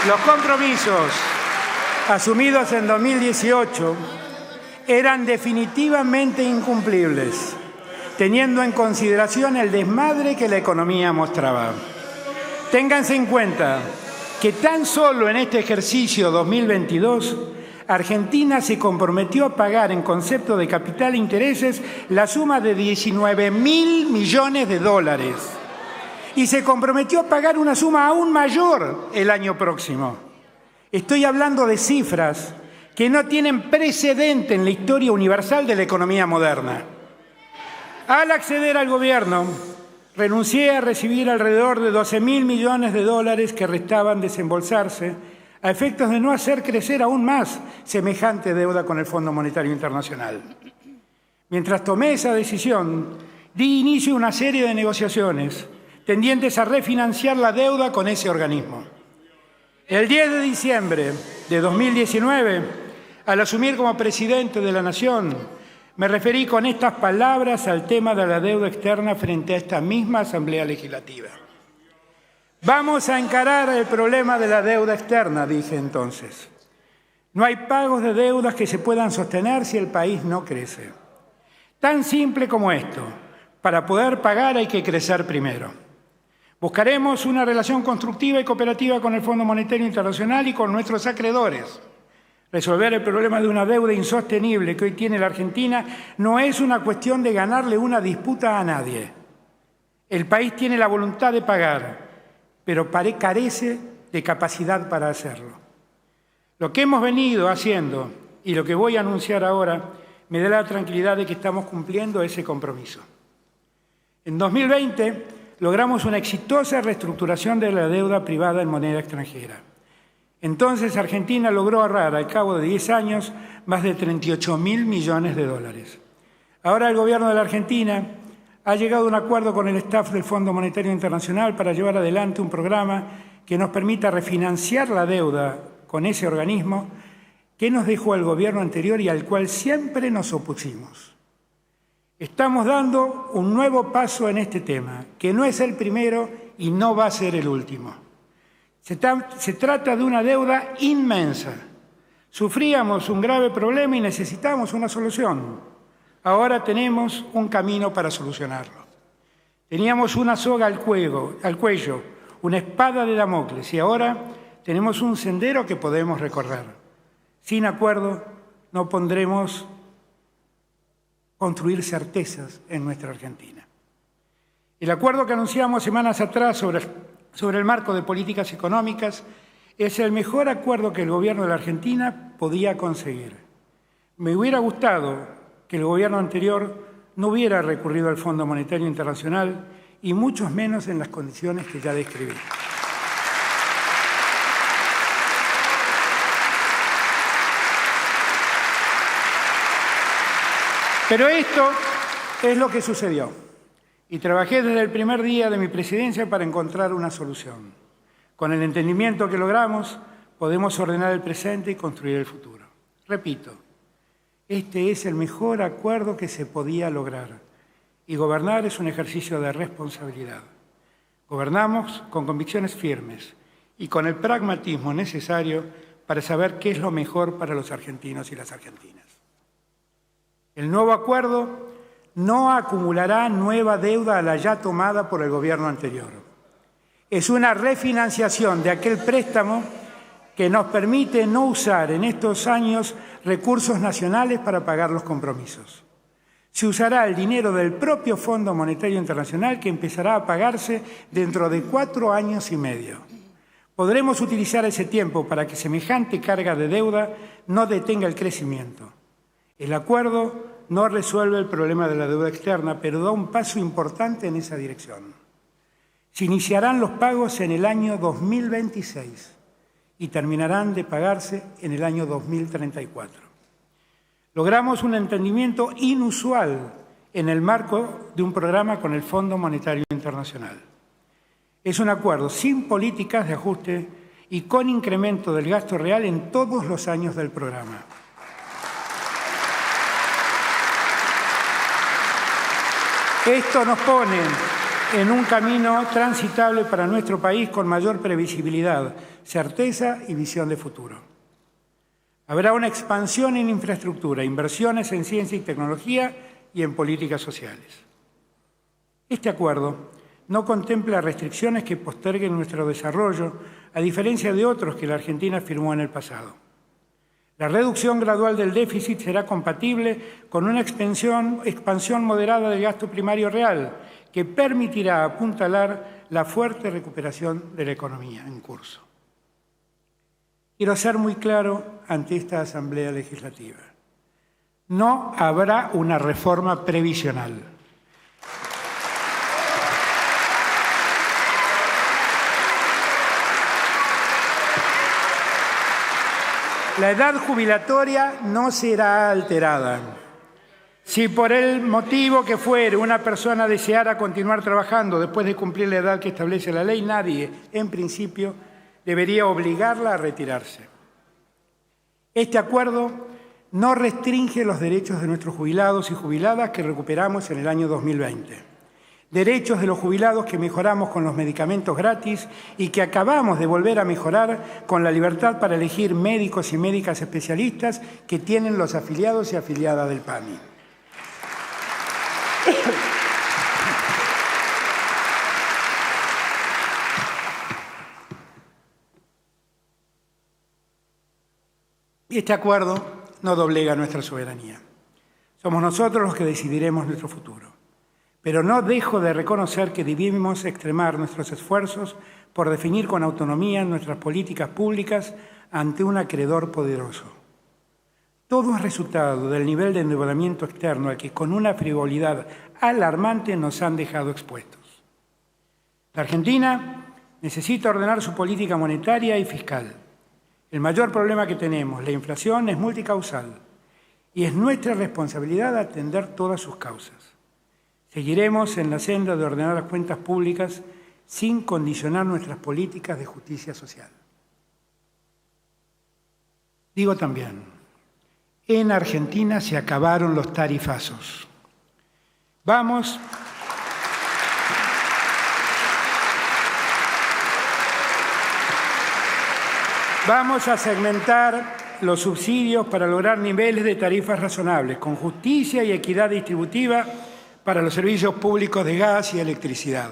Los compromisos asumidos en 2018 eran definitivamente incumplibles, teniendo en consideración el desmadre que la economía mostraba. Ténganse en cuenta que tan solo en este ejercicio 2022, Argentina se comprometió a pagar en concepto de capital e intereses la suma de 19.000 millones de dólares. y se comprometió a pagar una suma aún mayor el año próximo. Estoy hablando de cifras que no tienen precedente en la historia universal de la economía moderna. Al acceder al gobierno, renuncié a recibir alrededor de 12.000 millones de dólares que restaban desembolsarse a efectos de no hacer crecer aún más semejante deuda con el Fondo Monetario Internacional. Mientras tomé esa decisión, di inicio a una serie de negociaciones tendientes a refinanciar la deuda con ese organismo. El 10 de diciembre de 2019, al asumir como presidente de la Nación, me referí con estas palabras al tema de la deuda externa frente a esta misma Asamblea Legislativa. Vamos a encarar el problema de la deuda externa, dije entonces. No hay pagos de deudas que se puedan sostener si el país no crece. Tan simple como esto. Para poder pagar hay que crecer primero. Buscaremos una relación constructiva y cooperativa con el Fondo Monetario Internacional y con nuestros acreedores. Resolver el problema de una deuda insostenible que hoy tiene la Argentina no es una cuestión de ganarle una disputa a nadie. El país tiene la voluntad de pagar, pero carece de capacidad para hacerlo. Lo que hemos venido haciendo y lo que voy a anunciar ahora me da la tranquilidad de que estamos cumpliendo ese compromiso. En 2020 logramos una exitosa reestructuración de la deuda privada en moneda extranjera. Entonces Argentina logró ahorrar al cabo de 10 años más de 38.000 millones de dólares. Ahora el gobierno de la Argentina ha llegado a un acuerdo con el staff del Fondo Monetario Internacional para llevar adelante un programa que nos permita refinanciar la deuda con ese organismo que nos dejó el gobierno anterior y al cual siempre nos opusimos. Estamos dando un nuevo paso en este tema, que no es el primero y no va a ser el último. Se trata de una deuda inmensa. Sufríamos un grave problema y necesitamos una solución. Ahora tenemos un camino para solucionarlo. Teníamos una soga al cuello, una espada de Damocles, y ahora tenemos un sendero que podemos recorrer. Sin acuerdo no podremos construir certezas en nuestra Argentina. El acuerdo que anunciamos semanas atrás sobre el marco de políticas económicas es el mejor acuerdo que el gobierno de la Argentina podía conseguir. Me hubiera gustado que el gobierno anterior no hubiera recurrido al Fondo Monetario Internacional y mucho menos en las condiciones que ya describí. Pero esto es lo que sucedió y trabajé desde el primer día de mi presidencia para encontrar una solución. Con el entendimiento que logramos, podemos ordenar el presente y construir el futuro. Repito, este es el mejor acuerdo que se podía lograr y gobernar es un ejercicio de responsabilidad. Gobernamos con convicciones firmes y con el pragmatismo necesario para saber qué es lo mejor para los argentinos y las argentinas. El nuevo acuerdo no acumulará nueva deuda a la ya tomada por el gobierno anterior. Es una refinanciación de aquel préstamo que nos permite no usar en estos años recursos nacionales para pagar los compromisos. Se usará el dinero del propio Fondo Monetario Internacional que empezará a pagarse dentro de 4 años y medio. Podremos utilizar ese tiempo para que semejante carga de deuda no detenga el crecimiento. El acuerdo no resuelve el problema de la deuda externa, pero da un paso importante en esa dirección. Se iniciarán los pagos en el año 2026 y terminarán de pagarse en el año 2034. Logramos un entendimiento inusual en el marco de un programa con el Fondo Monetario Internacional. Es un acuerdo sin políticas de ajuste y con incremento del gasto real en todos los años del programa. Esto nos pone en un camino transitable para nuestro país con mayor previsibilidad, certeza y visión de futuro. Habrá una expansión en infraestructura, inversiones en ciencia y tecnología y en políticas sociales. Este acuerdo no contempla restricciones que posterguen nuestro desarrollo, a diferencia de otros que la Argentina firmó en el pasado. La reducción gradual del déficit será compatible con una expansión moderada del gasto primario real, que permitirá apuntalar la fuerte recuperación de la economía en curso. Quiero ser muy claro ante esta Asamblea Legislativa. No habrá una reforma previsional. La edad jubilatoria no será alterada. Si por el motivo que fuere una persona deseara continuar trabajando después de cumplir la edad que establece la ley, nadie, en principio, debería obligarla a retirarse. Este acuerdo no restringe los derechos de nuestros jubilados y jubiladas que recuperamos en el año 2020. Derechos de los jubilados que mejoramos con los medicamentos gratis y que acabamos de volver a mejorar con la libertad para elegir médicos y médicas especialistas que tienen los afiliados y afiliadas del PAMI. Este acuerdo no doblega nuestra soberanía. Somos nosotros los que decidiremos nuestro futuro. Pero no dejo de reconocer que debemos extremar nuestros esfuerzos por definir con autonomía nuestras políticas públicas ante un acreedor poderoso. Todo es resultado del nivel de endeudamiento externo al que con una frivolidad alarmante nos han dejado expuestos. La Argentina necesita ordenar su política monetaria y fiscal. El mayor problema que tenemos, la inflación, es multicausal y es nuestra responsabilidad atender todas sus causas. Seguiremos en la senda de ordenar las cuentas públicas sin condicionar nuestras políticas de justicia social. Digo también, en Argentina se acabaron los tarifazos. Vamos a segmentar los subsidios para lograr niveles de tarifas razonables, con justicia y equidad distributiva para los servicios públicos de gas y electricidad.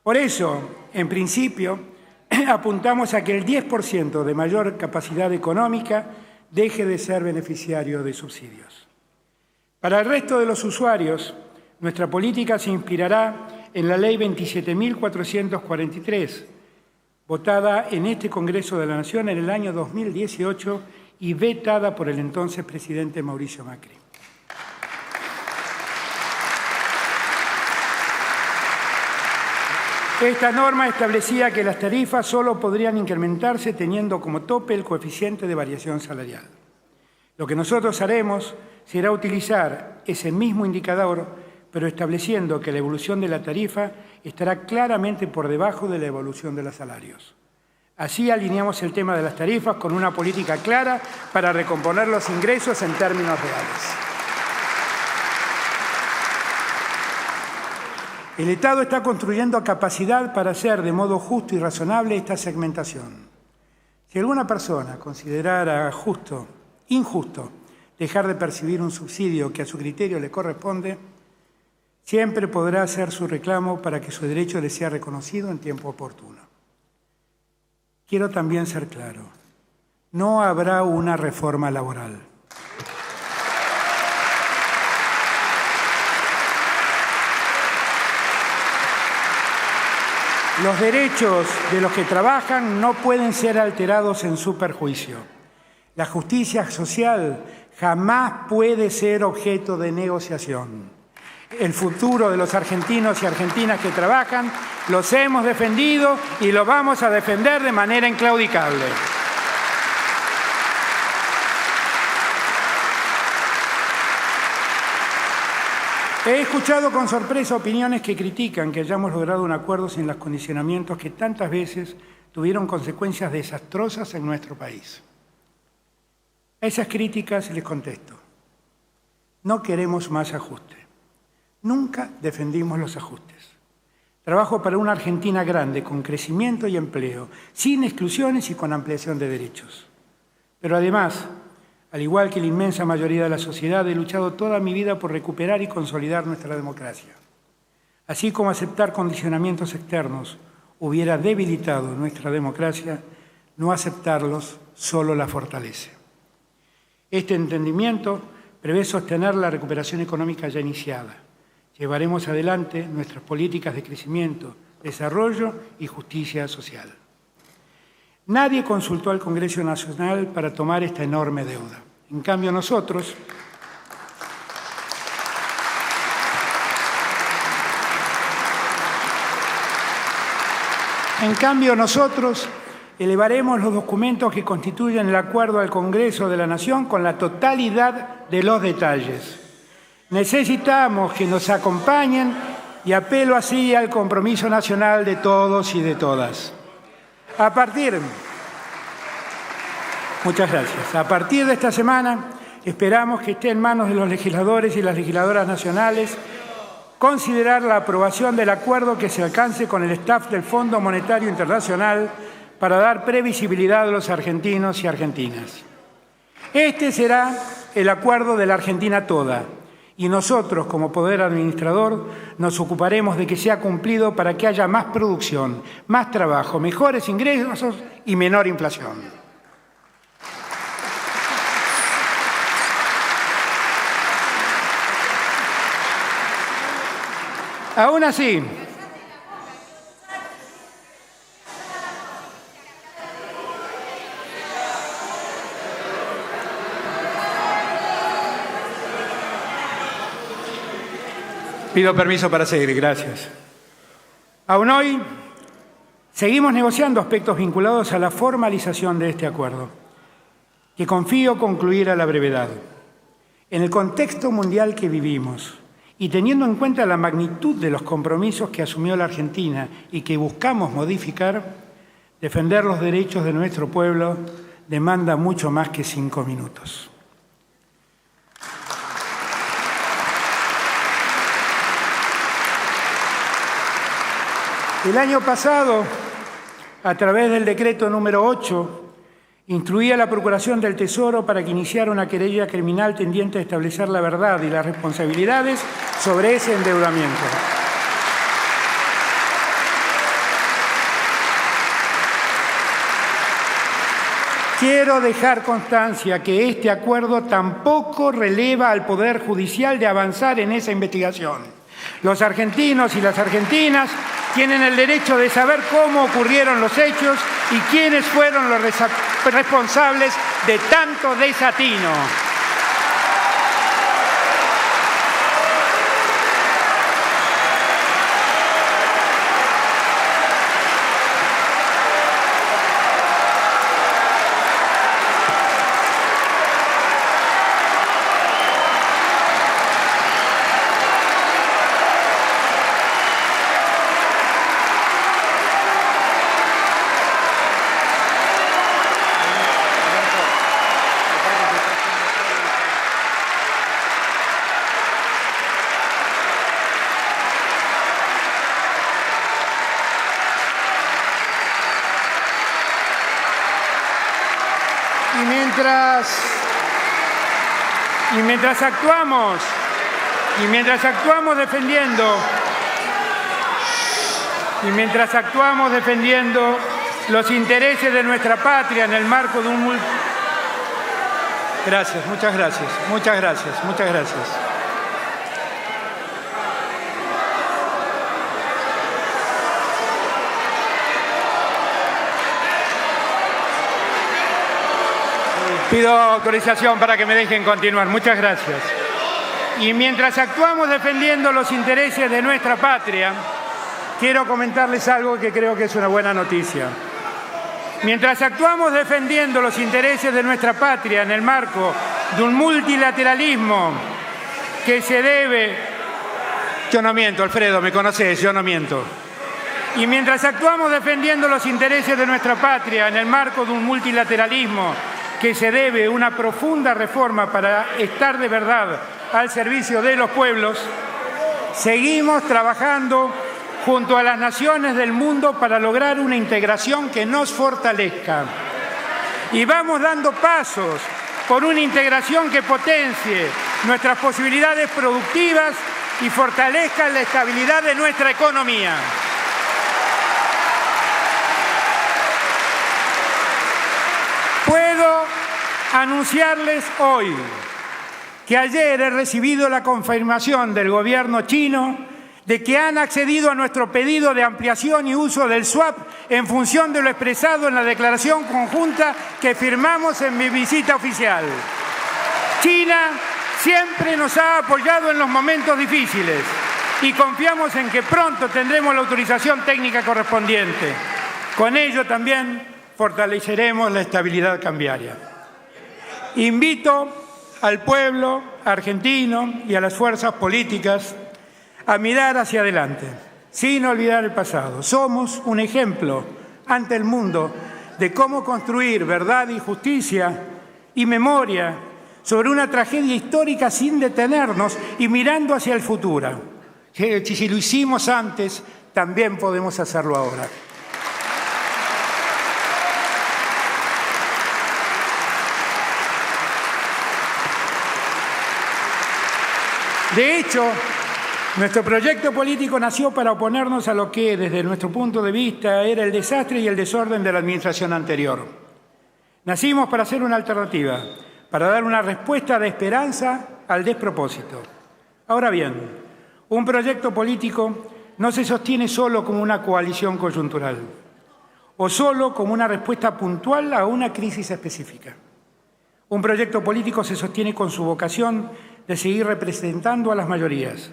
Por eso, en principio, apuntamos a que el 10% de mayor capacidad económica deje de ser beneficiario de subsidios. Para el resto de los usuarios, nuestra política se inspirará en la Ley 27.443, votada en este Congreso de la Nación en el año 2018 y vetada por el entonces presidente Mauricio Macri. Esta norma establecía que las tarifas solo podrían incrementarse teniendo como tope el coeficiente de variación salarial. Lo que nosotros haremos será utilizar ese mismo indicador, pero estableciendo que la evolución de la tarifa estará claramente por debajo de la evolución de los salarios. Así alineamos el tema de las tarifas con una política clara para recomponer los ingresos en términos reales. El Estado está construyendo capacidad para hacer de modo justo y razonable esta segmentación. Si alguna persona considerara injusto dejar de percibir un subsidio que a su criterio le corresponde, siempre podrá hacer su reclamo para que su derecho le sea reconocido en tiempo oportuno. Quiero también ser claro, no habrá una reforma laboral. Los derechos de los que trabajan no pueden ser alterados en su perjuicio. La justicia social jamás puede ser objeto de negociación. El futuro de los argentinos y argentinas que trabajan los hemos defendido y lo vamos a defender de manera inclaudicable. He escuchado con sorpresa opiniones que critican que hayamos logrado un acuerdo sin los condicionamientos que tantas veces tuvieron consecuencias desastrosas en nuestro país. A esas críticas les contesto. No queremos más ajuste. Nunca defendimos los ajustes. Trabajo para una Argentina grande, con crecimiento y empleo, sin exclusiones y con ampliación de derechos. Pero además, al igual que la inmensa mayoría de la sociedad, he luchado toda mi vida por recuperar y consolidar nuestra democracia. Así como aceptar condicionamientos externos hubiera debilitado nuestra democracia, no aceptarlos solo la fortalece. Este entendimiento prevé sostener la recuperación económica ya iniciada, llevaremos adelante nuestras políticas de crecimiento, desarrollo y justicia social. Nadie consultó al Congreso Nacional para tomar esta enorme deuda. En cambio, nosotros elevaremos los documentos que constituyen el acuerdo al Congreso de la Nación con la totalidad de los detalles. Necesitamos que nos acompañen y apelo así al compromiso nacional de todos y de todas. A partir de esta semana, esperamos que esté en manos de los legisladores y las legisladoras nacionales considerar la aprobación del acuerdo que se alcance con el staff del Fondo Monetario Internacional para dar previsibilidad a los argentinos y argentinas. Este será el acuerdo de la Argentina toda, y nosotros, como Poder Administrador, nos ocuparemos de que sea cumplido para que haya más producción, más trabajo, mejores ingresos y menor inflación. Aún así, pido permiso para seguir, gracias. Aún hoy, seguimos negociando aspectos vinculados a la formalización de este acuerdo, que confío concluir a la brevedad. En el contexto mundial que vivimos, y teniendo en cuenta la magnitud de los compromisos que asumió la Argentina y que buscamos modificar, defender los derechos de nuestro pueblo demanda mucho más que 5 minutos. El año pasado, a través del decreto número 8, instruía a la Procuración del Tesoro para que iniciara una querella criminal tendiente a establecer la verdad y las responsabilidades sobre ese endeudamiento. Quiero dejar constancia que este acuerdo tampoco releva al Poder Judicial de avanzar en esa investigación. Los argentinos y las argentinas tienen el derecho de saber cómo ocurrieron los hechos y quiénes fueron los responsables de tanto desatino. Y mientras actuamos defendiendo los intereses de nuestra patria en el marco de un Gracias, muchas gracias. Pido autorización para que me dejen continuar. Muchas gracias. Y mientras actuamos defendiendo los intereses de nuestra patria, quiero comentarles algo que creo que es una buena noticia. Mientras actuamos defendiendo los intereses de nuestra patria en el marco de un multilateralismo que se debe... Yo no miento, Alfredo, me conoces, yo no miento. Y mientras actuamos defendiendo los intereses de nuestra patria en el marco de un multilateralismo que se debe una profunda reforma para estar de verdad al servicio de los pueblos, seguimos trabajando junto a las naciones del mundo para lograr una integración que nos fortalezca. Y vamos dando pasos por una integración que potencie nuestras posibilidades productivas y fortalezca la estabilidad de nuestra economía. Puedo anunciarles hoy que ayer he recibido la confirmación del gobierno chino de que han accedido a nuestro pedido de ampliación y uso del swap en función de lo expresado en la declaración conjunta que firmamos en mi visita oficial. China siempre nos ha apoyado en los momentos difíciles y confiamos en que pronto tendremos la autorización técnica correspondiente. Con ello también fortaleceremos la estabilidad cambiaria. Invito al pueblo argentino y a las fuerzas políticas a mirar hacia adelante, sin olvidar el pasado. Somos un ejemplo ante el mundo de cómo construir verdad y justicia y memoria sobre una tragedia histórica sin detenernos y mirando hacia el futuro. Si lo hicimos antes, también podemos hacerlo ahora. De hecho, nuestro proyecto político nació para oponernos a lo que, desde nuestro punto de vista, era el desastre y el desorden de la administración anterior. Nacimos para ser una alternativa, para dar una respuesta de esperanza al despropósito. Ahora bien, un proyecto político no se sostiene solo como una coalición coyuntural o solo como una respuesta puntual a una crisis específica. Un proyecto político se sostiene con su vocación de seguir representando a las mayorías,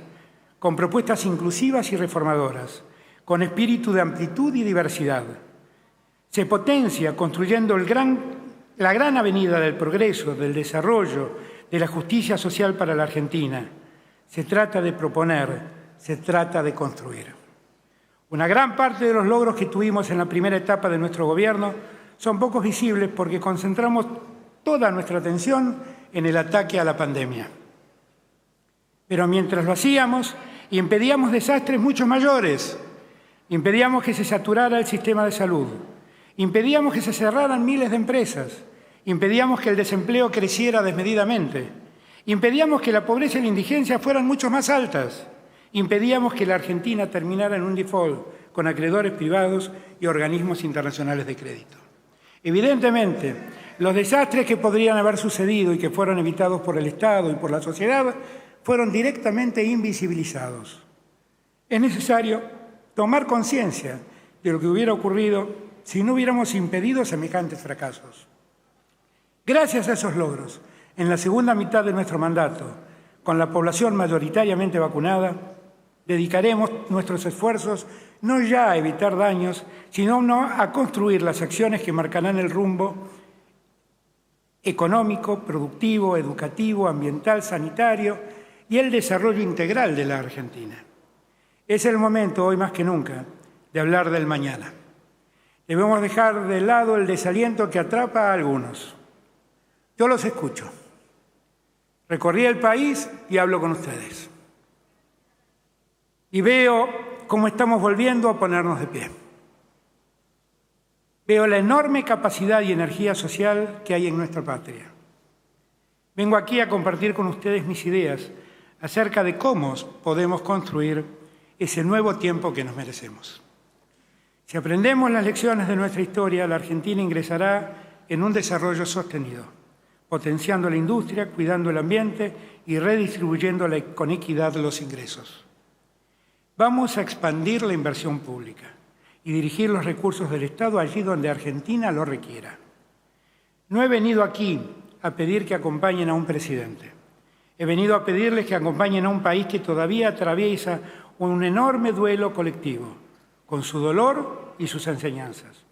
con propuestas inclusivas y reformadoras, con espíritu de amplitud y diversidad. Se potencia construyendo la gran avenida del progreso, del desarrollo, de la justicia social para la Argentina. Se trata de proponer, se trata de construir. Una gran parte de los logros que tuvimos en la primera etapa de nuestro gobierno son pocos visibles porque concentramos toda nuestra atención en el ataque a la pandemia. Pero mientras lo hacíamos, impedíamos desastres mucho mayores, impedíamos que se saturara el sistema de salud, impedíamos que se cerraran miles de empresas, impedíamos que el desempleo creciera desmedidamente, impedíamos que la pobreza y la indigencia fueran mucho más altas, impedíamos que la Argentina terminara en un default con acreedores privados y organismos internacionales de crédito. Evidentemente, los desastres que podrían haber sucedido y que fueron evitados por el Estado y por la sociedad fueron directamente invisibilizados. Es necesario tomar conciencia de lo que hubiera ocurrido si no hubiéramos impedido semejantes fracasos. Gracias a esos logros, en la segunda mitad de nuestro mandato, con la población mayoritariamente vacunada, dedicaremos nuestros esfuerzos no ya a evitar daños, sino a construir las acciones que marcarán el rumbo económico, productivo, educativo, ambiental, sanitario y el desarrollo integral de la Argentina. Es el momento, hoy más que nunca, de hablar del mañana. Debemos dejar de lado el desaliento que atrapa a algunos. Yo los escucho. Recorrí el país y hablo con ustedes. Y veo cómo estamos volviendo a ponernos de pie. Veo la enorme capacidad y energía social que hay en nuestra patria. Vengo aquí a compartir con ustedes mis ideas acerca de cómo podemos construir ese nuevo tiempo que nos merecemos. Si aprendemos las lecciones de nuestra historia, la Argentina ingresará en un desarrollo sostenido, potenciando la industria, cuidando el ambiente y redistribuyendo con equidad los ingresos. Vamos a expandir la inversión pública y dirigir los recursos del Estado allí donde Argentina lo requiera. No he venido aquí a pedir que acompañen a un presidente. He venido a pedirles que acompañen a un país que todavía atraviesa un enorme duelo colectivo, con su dolor y sus enseñanzas.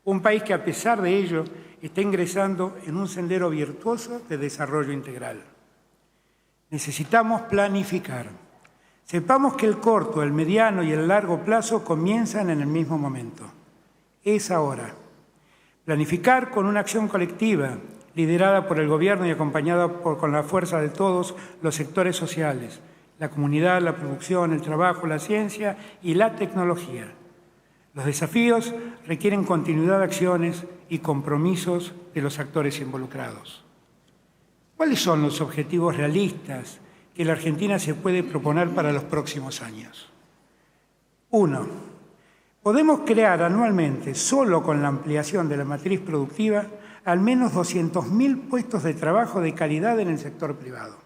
Un país que, a pesar de ello, está ingresando en un sendero virtuoso de desarrollo integral. Necesitamos planificar. Sepamos que el corto, el mediano y el largo plazo comienzan en el mismo momento. Es ahora. Planificar con una acción colectiva, liderada por el Gobierno y acompañada con la fuerza de todos los sectores sociales, la comunidad, la producción, el trabajo, la ciencia y la tecnología. Los desafíos requieren continuidad de acciones y compromisos de los actores involucrados. ¿Cuáles son los objetivos realistas que la Argentina se puede proponer para los próximos años? 1. Podemos crear anualmente, solo con la ampliación de la matriz productiva, al menos 200.000 puestos de trabajo de calidad en el sector privado.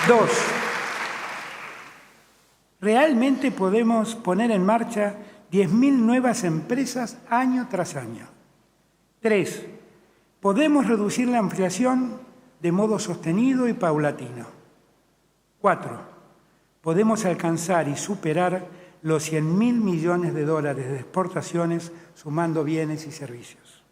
2. Realmente podemos poner en marcha 10.000 nuevas empresas año tras año. 3. Podemos reducir la inflación de modo sostenido y paulatino. 4. Podemos alcanzar y superar los 100.000 millones de dólares de exportaciones sumando bienes y servicios.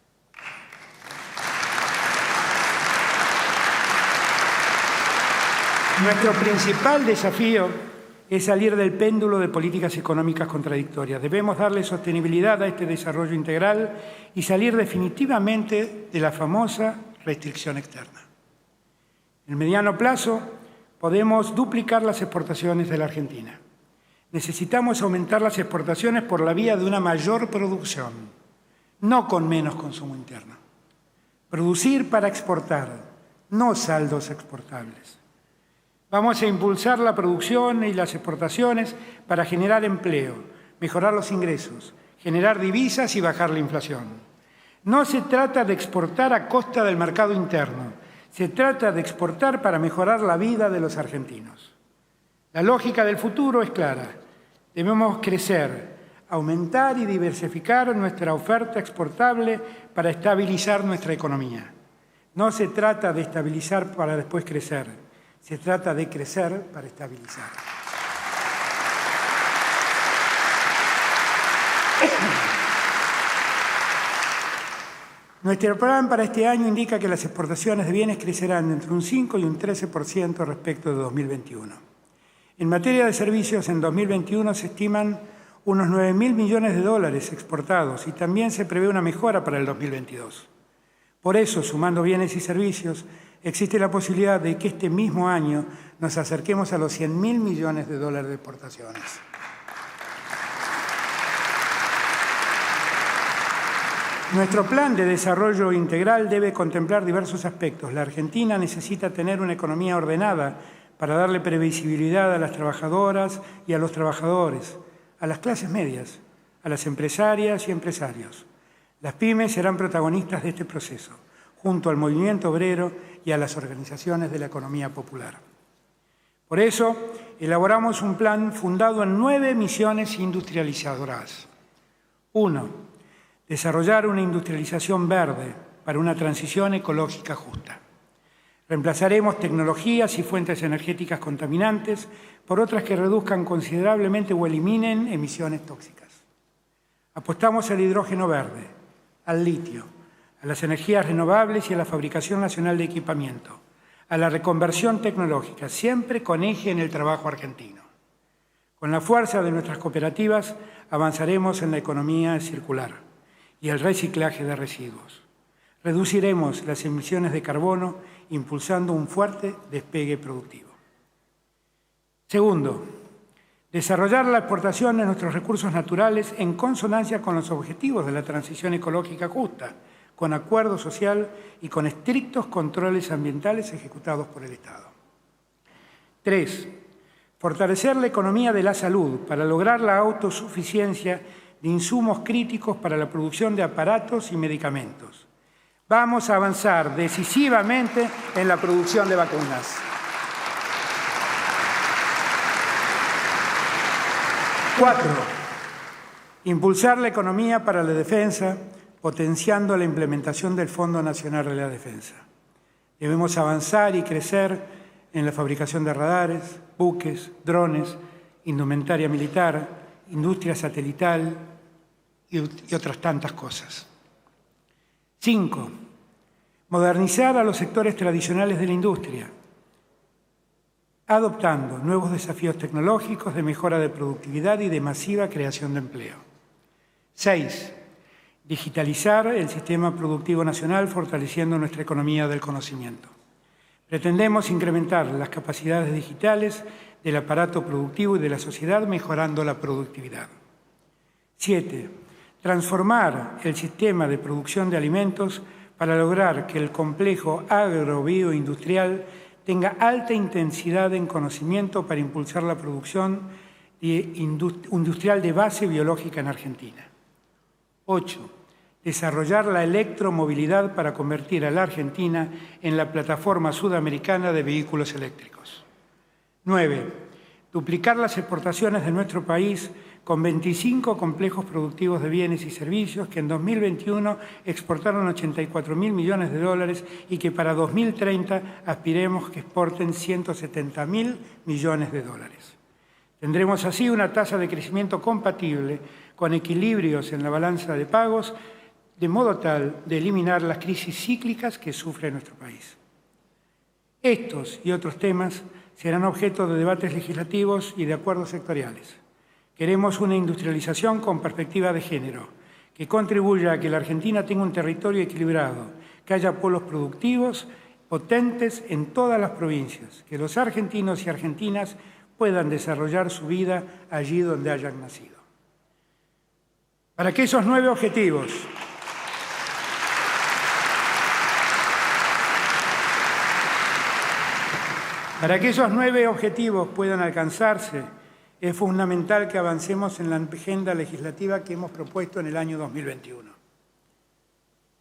Nuestro principal desafío es salir del péndulo de políticas económicas contradictorias. Debemos darle sostenibilidad a este desarrollo integral y salir definitivamente de la famosa restricción externa. En el mediano plazo podemos duplicar las exportaciones de la Argentina. Necesitamos aumentar las exportaciones por la vía de una mayor producción, no con menos consumo interno. Producir para exportar, no saldos exportables. Vamos a impulsar la producción y las exportaciones para generar empleo, mejorar los ingresos, generar divisas y bajar la inflación. No se trata de exportar a costa del mercado interno, se trata de exportar para mejorar la vida de los argentinos. La lógica del futuro es clara. Debemos crecer, aumentar y diversificar nuestra oferta exportable para estabilizar nuestra economía. No se trata de estabilizar para después crecer. Se trata de crecer para estabilizar. Nuestro plan para este año indica que las exportaciones de bienes crecerán entre un 5 y un 13% respecto de 2021. En materia de servicios, en 2021 se estiman unos 9.000 millones de dólares exportados y también se prevé una mejora para el 2022. Por eso, sumando bienes y servicios, existe la posibilidad de que este mismo año nos acerquemos a los 100.000 millones de dólares de exportaciones. Nuestro plan de desarrollo integral debe contemplar diversos aspectos. La Argentina necesita tener una economía ordenada para darle previsibilidad a las trabajadoras y a los trabajadores, a las clases medias, a las empresarias y empresarios. Las pymes serán protagonistas de este proceso, junto al movimiento obrero y a las organizaciones de la economía popular. Por eso, elaboramos un plan fundado en 9 misiones industrializadoras. 1. Desarrollar una industrialización verde para una transición ecológica justa. Reemplazaremos tecnologías y fuentes energéticas contaminantes por otras que reduzcan considerablemente o eliminen emisiones tóxicas. Apostamos al hidrógeno verde, al litio, a las energías renovables y a la fabricación nacional de equipamiento, a la reconversión tecnológica, siempre con eje en el trabajo argentino. Con la fuerza de nuestras cooperativas avanzaremos en la economía circular y el reciclaje de residuos. Reduciremos las emisiones de carbono impulsando un fuerte despegue productivo. Segundo, desarrollar la exportación de nuestros recursos naturales en consonancia con los objetivos de la transición ecológica justa, con acuerdo social y con estrictos controles ambientales ejecutados por el Estado. 3. Fortalecer la economía de la salud para lograr la autosuficiencia de insumos críticos para la producción de aparatos y medicamentos. Vamos a avanzar decisivamente en la producción de vacunas. 4. Impulsar la economía para la defensa, potenciando la implementación del Fondo Nacional de la Defensa. Debemos avanzar y crecer en la fabricación de radares, buques, drones, indumentaria militar, industria satelital y otras tantas cosas. 5. Modernizar a los sectores tradicionales de la industria, adoptando nuevos desafíos tecnológicos de mejora de productividad y de masiva creación de empleo. 6. Digitalizar el sistema productivo nacional, fortaleciendo nuestra economía del conocimiento. Pretendemos incrementar las capacidades digitales del aparato productivo y de la sociedad, mejorando la productividad. 7. Transformar el sistema de producción de alimentos para lograr que el complejo agrobioindustrial tenga alta intensidad en conocimiento para impulsar la producción industrial de base biológica en Argentina. 8. Desarrollar la electromovilidad para convertir a la Argentina en la plataforma sudamericana de vehículos eléctricos. 9. Duplicar las exportaciones de nuestro país con 25 complejos productivos de bienes y servicios que en 2021 exportaron 84.000 millones de dólares y que para 2030 aspiremos que exporten 170.000 millones de dólares. Tendremos así una tasa de crecimiento compatible con equilibrios en la balanza de pagos, de modo tal de eliminar las crisis cíclicas que sufre nuestro país. Estos y otros temas serán objeto de debates legislativos y de acuerdos sectoriales. Queremos una industrialización con perspectiva de género, que contribuya a que la Argentina tenga un territorio equilibrado, que haya polos productivos potentes en todas las provincias, que los argentinos y argentinas puedan desarrollar su vida allí donde hayan nacido. Para que esos 9 objetivos puedan alcanzarse, es fundamental que avancemos en la agenda legislativa que hemos propuesto en el año 2021.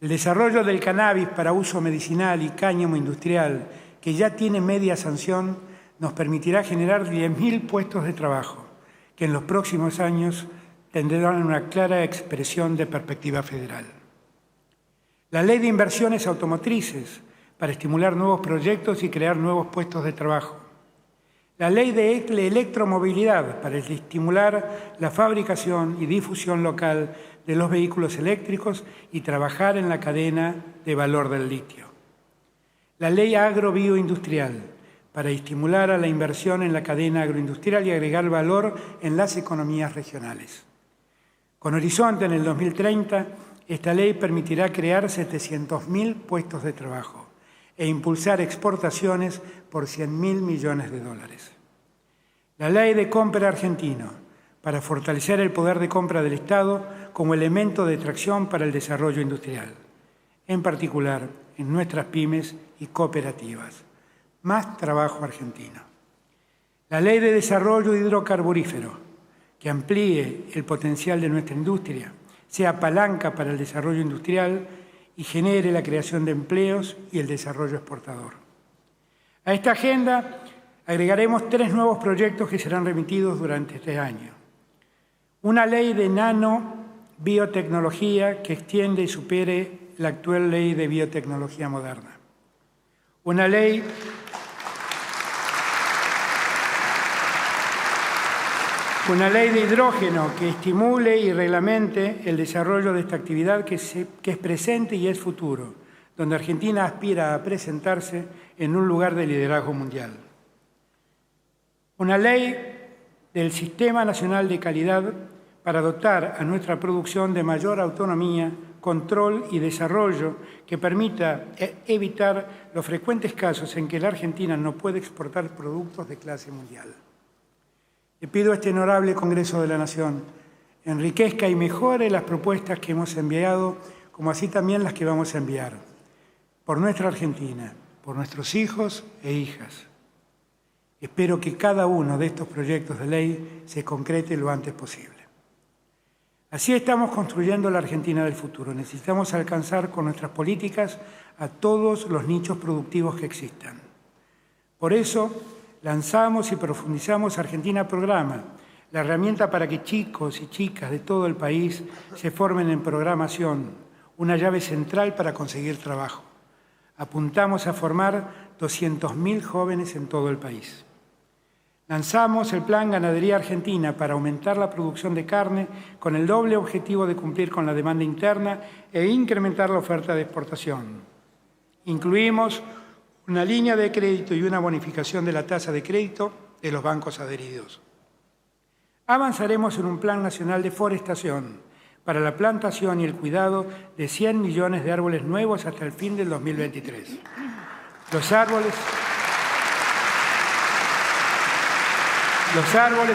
El desarrollo del cannabis para uso medicinal y cáñamo industrial, que ya tiene media sanción, nos permitirá generar 10.000 puestos de trabajo, que en los próximos años tendrán una clara expresión de perspectiva federal. La Ley de Inversiones Automotrices, para estimular nuevos proyectos y crear nuevos puestos de trabajo. La Ley de Electromovilidad, para estimular la fabricación y difusión local de los vehículos eléctricos y trabajar en la cadena de valor del litio. La Ley Agrobioindustrial, para estimular a la inversión en la cadena agroindustrial y agregar valor en las economías regionales. Con horizonte en el 2030, esta ley permitirá crear 700.000 puestos de trabajo e impulsar exportaciones por 100.000 millones de dólares. La Ley de Compra Argentino, para fortalecer el poder de compra del Estado como elemento de tracción para el desarrollo industrial, en particular en nuestras pymes y cooperativas. Más trabajo argentino. La Ley de Desarrollo Hidrocarburífero, que amplíe el potencial de nuestra industria, sea palanca para el desarrollo industrial y genere la creación de empleos y el desarrollo exportador. A esta agenda agregaremos 3 nuevos proyectos que serán remitidos durante este año. Una ley de nanobiotecnología que extiende y supere la actual ley de biotecnología moderna. Una ley de hidrógeno que estimule y reglamente el desarrollo de esta actividad que es presente y es futuro, donde Argentina aspira a presentarse en un lugar de liderazgo mundial. Una ley del Sistema Nacional de Calidad para dotar a nuestra producción de mayor autonomía, control y desarrollo que permita evitar los frecuentes casos en que la Argentina no puede exportar productos de clase mundial. Le pido a este honorable Congreso de la Nación enriquezca y mejore las propuestas que hemos enviado, como así también las que vamos a enviar, por nuestra Argentina, por nuestros hijos e hijas. Espero que cada uno de estos proyectos de ley se concrete lo antes posible. Así estamos construyendo la Argentina del futuro. Necesitamos alcanzar con nuestras políticas a todos los nichos productivos que existan. Por eso, lanzamos y profundizamos Argentina Programa, la herramienta para que chicos y chicas de todo el país se formen en programación, una llave central para conseguir trabajo. Apuntamos a formar 200.000 jóvenes en todo el país. Lanzamos el Plan Ganadería Argentina para aumentar la producción de carne con el doble objetivo de cumplir con la demanda interna e incrementar la oferta de exportación. Incluimos una línea de crédito y una bonificación de la tasa de crédito de los bancos adheridos. Avanzaremos en un Plan Nacional de Forestación para la plantación y el cuidado de 100 millones de árboles nuevos hasta el fin del 2023. Los árboles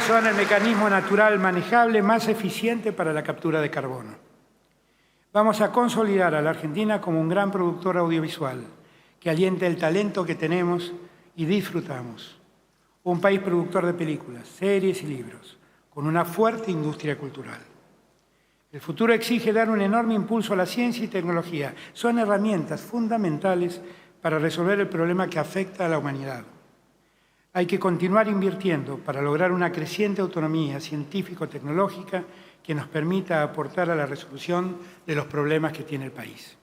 son el mecanismo natural manejable más eficiente para la captura de carbono. Vamos a consolidar a la Argentina como un gran productor audiovisual que aliente el talento que tenemos y disfrutamos. Un país productor de películas, series y libros, con una fuerte industria cultural. El futuro exige dar un enorme impulso a la ciencia y tecnología. Son herramientas fundamentales para resolver el problema que afecta a la humanidad. Hay que continuar invirtiendo para lograr una creciente autonomía científico-tecnológica que nos permita aportar a la resolución de los problemas que tiene el país.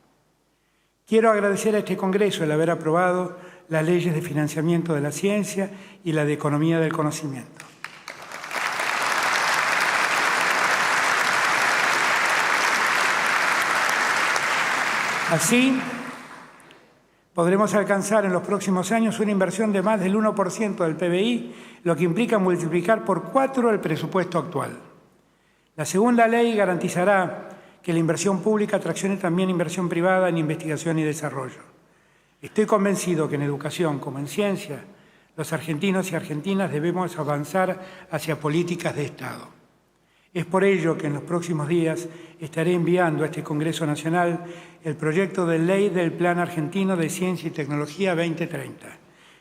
Quiero agradecer a este Congreso el haber aprobado las leyes de financiamiento de la ciencia y la de economía del conocimiento. Así, podremos alcanzar en los próximos años una inversión de más del 1% del PBI, lo que implica multiplicar por 4 el presupuesto actual. La segunda ley garantizará que la inversión pública traccione también inversión privada en investigación y desarrollo. Estoy convencido que en educación, como en ciencia, los argentinos y argentinas debemos avanzar hacia políticas de Estado. Es por ello que en los próximos días estaré enviando a este Congreso Nacional el proyecto de ley del Plan Argentino de Ciencia y Tecnología 2030,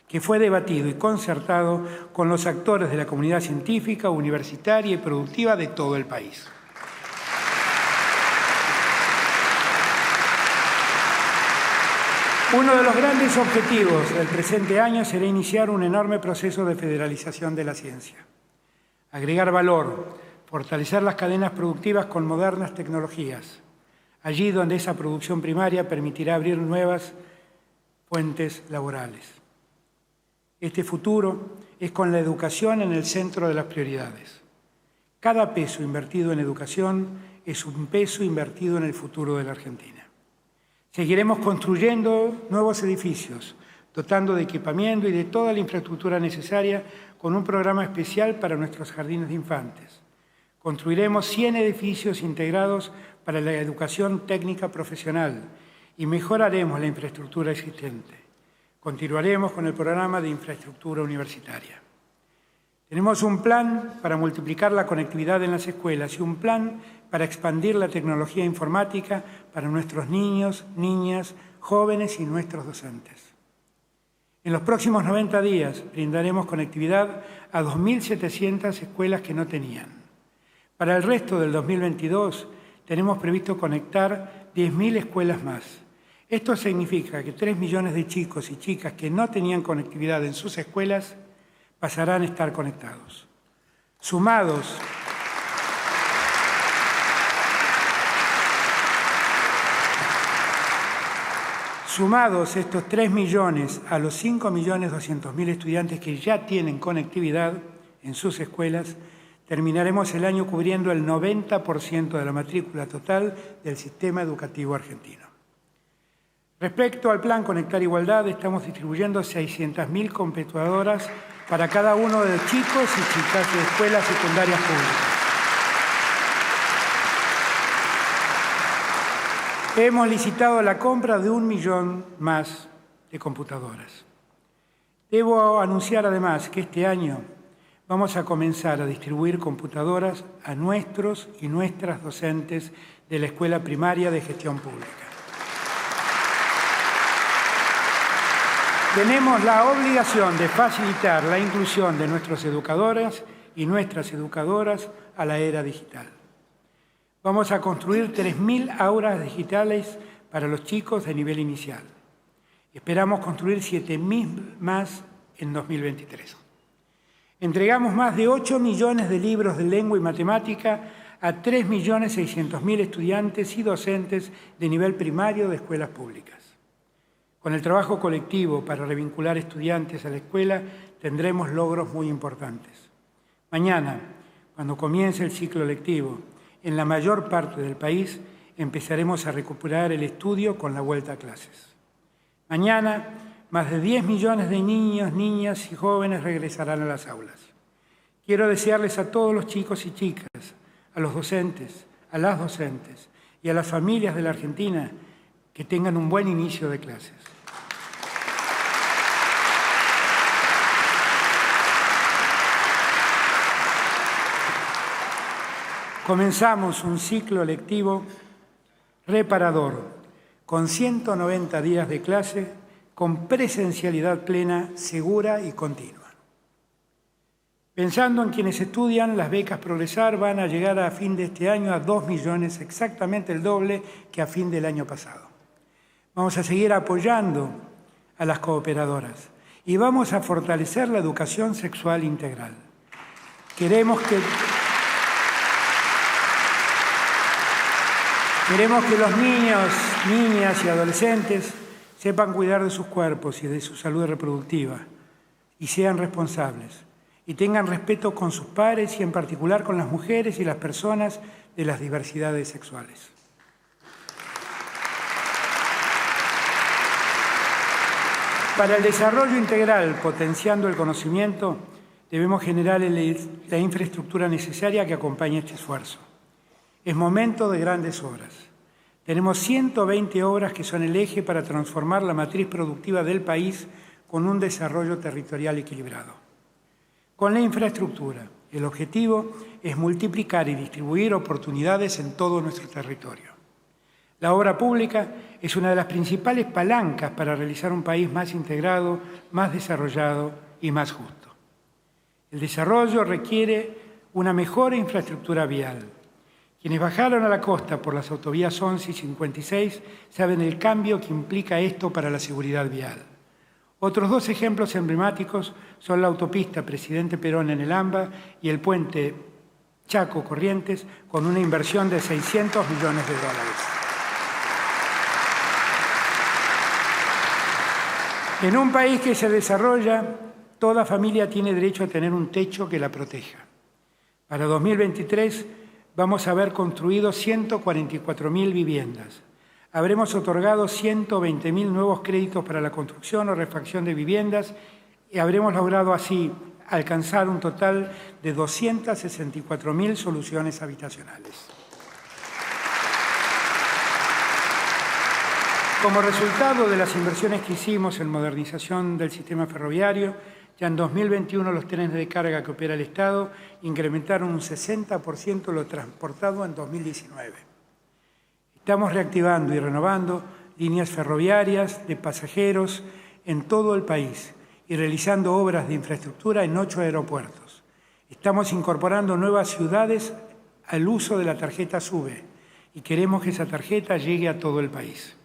que fue debatido y concertado con los actores de la comunidad científica, universitaria y productiva de todo el país. Uno de los grandes objetivos del presente año será iniciar un enorme proceso de federalización de la ciencia. Agregar valor, fortalecer las cadenas productivas con modernas tecnologías, allí donde esa producción primaria permitirá abrir nuevas fuentes laborales. Este futuro es con la educación en el centro de las prioridades. Cada peso invertido en educación es un peso invertido en el futuro de la Argentina. Seguiremos construyendo nuevos edificios, dotando de equipamiento y de toda la infraestructura necesaria con un programa especial para nuestros jardines de infantes. Construiremos 100 edificios integrados para la educación técnica profesional y mejoraremos la infraestructura existente. Continuaremos con el programa de infraestructura universitaria. Tenemos un plan para multiplicar la conectividad en las escuelas y un plan para expandir la tecnología informática para nuestros niños, niñas, jóvenes y nuestros docentes. En los próximos 90 días brindaremos conectividad a 2.700 escuelas que no tenían. Para el resto del 2022 tenemos previsto conectar 10.000 escuelas más. Esto significa que 3 millones de chicos y chicas que no tenían conectividad en sus escuelas pasarán a estar conectados. Sumados estos 3 millones a los 5.200.000 estudiantes que ya tienen conectividad en sus escuelas, terminaremos el año cubriendo el 90% de la matrícula total del sistema educativo argentino. Respecto al Plan Conectar Igualdad, estamos distribuyendo 600.000 computadoras para cada uno de los chicos y chicas de escuelas secundarias públicas. Hemos licitado la compra de 1 millón más de computadoras. Debo anunciar además que este año vamos a comenzar a distribuir computadoras a nuestros y nuestras docentes de la Escuela Primaria de Gestión Pública. Tenemos la obligación de facilitar la inclusión de nuestros educadores y nuestras educadoras a la era digital. Vamos a construir 3.000 aulas digitales para los chicos de nivel inicial. Esperamos construir 7.000 más en 2023. Entregamos más de 8 millones de libros de lengua y matemática a 3.600.000 estudiantes y docentes de nivel primario de escuelas públicas. Con el trabajo colectivo para revincular estudiantes a la escuela tendremos logros muy importantes. Mañana, cuando comience el ciclo lectivo, en la mayor parte del país empezaremos a recuperar el estudio con la vuelta a clases. Mañana, más de 10 millones de niños, niñas y jóvenes regresarán a las aulas. Quiero desearles a todos los chicos y chicas, a los docentes, a las docentes y a las familias de la Argentina que tengan un buen inicio de clases. Comenzamos un ciclo lectivo reparador, con 190 días de clase, con presencialidad plena, segura y continua. Pensando en quienes estudian, las becas Progresar van a llegar a fin de este año a 2 millones, exactamente el doble que a fin del año pasado. Vamos a seguir apoyando a las cooperadoras Y vamos a fortalecer la educación sexual integral. Queremos que los niños, niñas y adolescentes sepan cuidar de sus cuerpos y de su salud reproductiva y sean responsables y tengan respeto con sus pares y en particular con las mujeres y las personas de las diversidades sexuales. Para el desarrollo integral, potenciando el conocimiento, debemos generar la infraestructura necesaria que acompañe este esfuerzo. Es momento de grandes obras. Tenemos 120 obras que son el eje para transformar la matriz productiva del país con un desarrollo territorial equilibrado. Con la infraestructura, el objetivo es multiplicar y distribuir oportunidades en todo nuestro territorio. La obra pública es una de las principales palancas para realizar un país más integrado, más desarrollado y más justo. El desarrollo requiere una mejor infraestructura vial. Quienes bajaron a la costa por las autovías 11 y 56 saben el cambio que implica esto para la seguridad vial. Otros dos ejemplos emblemáticos son la autopista Presidente Perón en el AMBA y el puente Chaco-Corrientes con una inversión de $600 millones. En un país que se desarrolla, toda familia tiene derecho a tener un techo que la proteja. Para 2023 vamos a haber construido 144.000 viviendas. Habremos otorgado 120.000 nuevos créditos para la construcción o refacción de viviendas y habremos logrado así alcanzar un total de 264.000 soluciones habitacionales. Como resultado de las inversiones que hicimos en modernización del sistema ferroviario, ya en 2021 los trenes de carga que opera el Estado incrementaron un 60% lo transportado en 2019. Estamos reactivando y renovando líneas ferroviarias de pasajeros en todo el país y realizando obras de infraestructura en 8 aeropuertos. Estamos incorporando nuevas ciudades al uso de la tarjeta SUBE y queremos que esa tarjeta llegue a todo el país.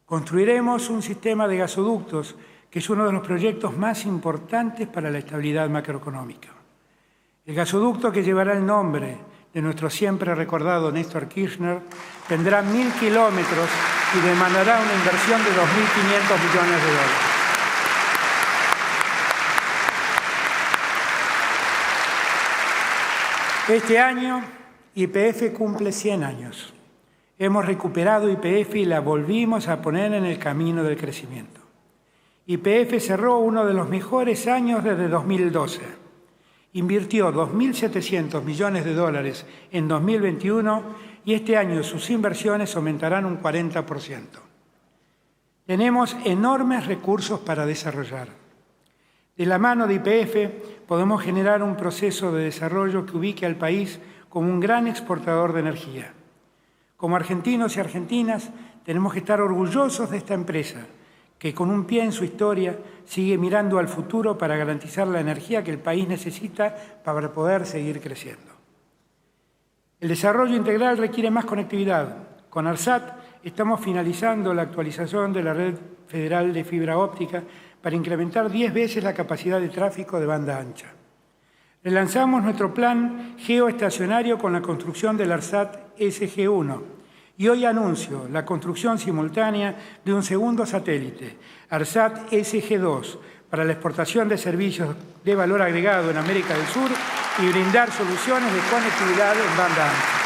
Construiremos un sistema de gasoductos que es uno de los proyectos más importantes para la estabilidad macroeconómica. El gasoducto que llevará el nombre de nuestro siempre recordado Néstor Kirchner tendrá 1.000 kilómetros y demandará una inversión de $2.500 millones. Este año, YPF cumple 100 años. Hemos recuperado YPF y la volvimos a poner en el camino del crecimiento. YPF cerró uno de los mejores años desde 2012. Invirtió $2.700 millones en 2021 y este año sus inversiones aumentarán un 40%. Tenemos enormes recursos para desarrollar. De la mano de YPF podemos generar un proceso de desarrollo que ubique al país como un gran exportador de energía. Como argentinos y argentinas tenemos que estar orgullosos de esta empresa, que con un pie en su historia sigue mirando al futuro para garantizar la energía que el país necesita para poder seguir creciendo. El desarrollo integral requiere más conectividad. Con ARSAT estamos finalizando la actualización de la red federal de fibra óptica para incrementar 10 veces la capacidad de tráfico de banda ancha. Relanzamos nuestro plan geoestacionario con la construcción del ARSAT SG1 y hoy anuncio la construcción simultánea de un segundo satélite, ARSAT SG2, para la exportación de servicios de valor agregado en América del Sur y brindar soluciones de conectividad en banda ancha.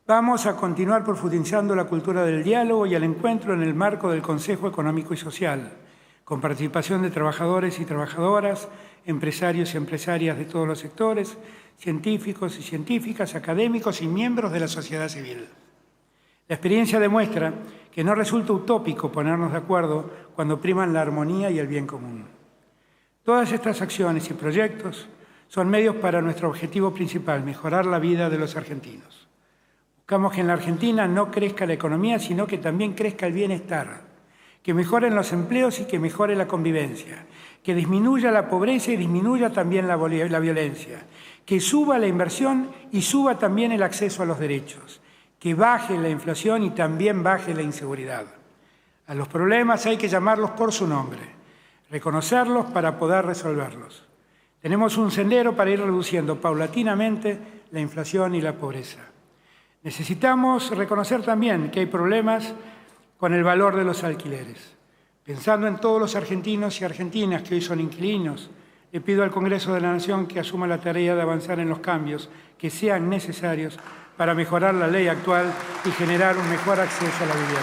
Vamos a continuar profundizando la cultura del diálogo y el encuentro en el marco del Consejo Económico y Social, con participación de trabajadores y trabajadoras, empresarios y empresarias de todos los sectores, científicos y científicas, académicos y miembros de la sociedad civil. La experiencia demuestra que no resulta utópico ponernos de acuerdo cuando priman la armonía y el bien común. Todas estas acciones y proyectos son medios para nuestro objetivo principal, mejorar la vida de los argentinos. Buscamos que en la Argentina no crezca la economía, sino que también crezca el bienestar, que mejoren los empleos y que mejore la convivencia, que disminuya la pobreza y disminuya también la violencia, que suba la inversión y suba también el acceso a los derechos, que baje la inflación y también baje la inseguridad. A los problemas hay que llamarlos por su nombre, reconocerlos para poder resolverlos. Tenemos un sendero para ir reduciendo paulatinamente la inflación y la pobreza. Necesitamos reconocer también que hay problemas con el valor de los alquileres. Pensando en todos los argentinos y argentinas que hoy son inquilinos, le pido al Congreso de la Nación que asuma la tarea de avanzar en los cambios que sean necesarios para mejorar la ley actual y generar un mejor acceso a la vivienda.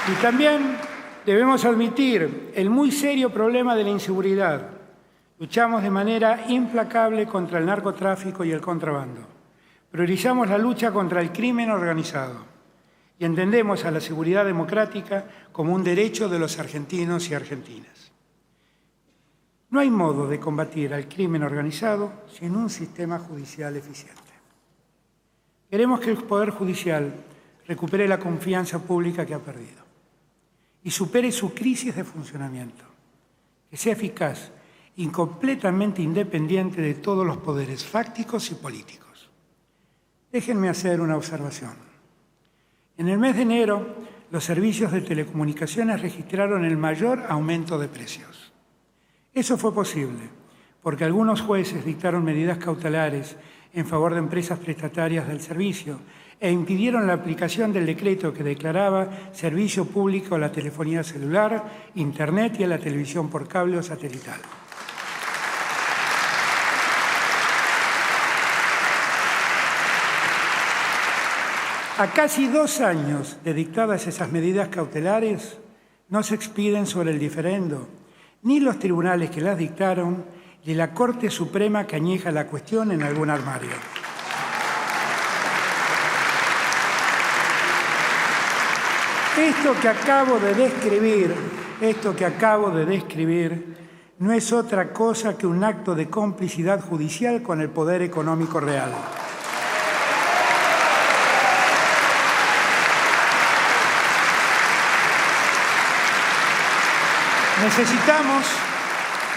Y también debemos admitir el muy serio problema de la inseguridad. Luchamos de manera implacable contra el narcotráfico y el contrabando. Priorizamos la lucha contra el crimen organizado y entendemos a la seguridad democrática como un derecho de los argentinos y argentinas. No hay modo de combatir al crimen organizado sin un sistema judicial eficiente. Queremos que el Poder Judicial recupere la confianza pública que ha perdido y supere su crisis de funcionamiento, que sea eficaz y completamente independiente de todos los poderes fácticos y políticos. Déjenme hacer una observación. En el mes de enero, los servicios de telecomunicaciones registraron el mayor aumento de precios. Eso fue posible porque algunos jueces dictaron medidas cautelares en favor de empresas prestatarias del servicio e impidieron la aplicación del decreto que declaraba servicio público a la telefonía celular, Internet y a la televisión por cable o satelital. A casi 2 años de dictadas esas medidas cautelares, no se expiden sobre el diferendo, ni los tribunales que las dictaron, ni la Corte Suprema que añeja la cuestión en algún armario. Esto que acabo de describir, no es otra cosa que un acto de complicidad judicial con el poder económico real. Necesitamos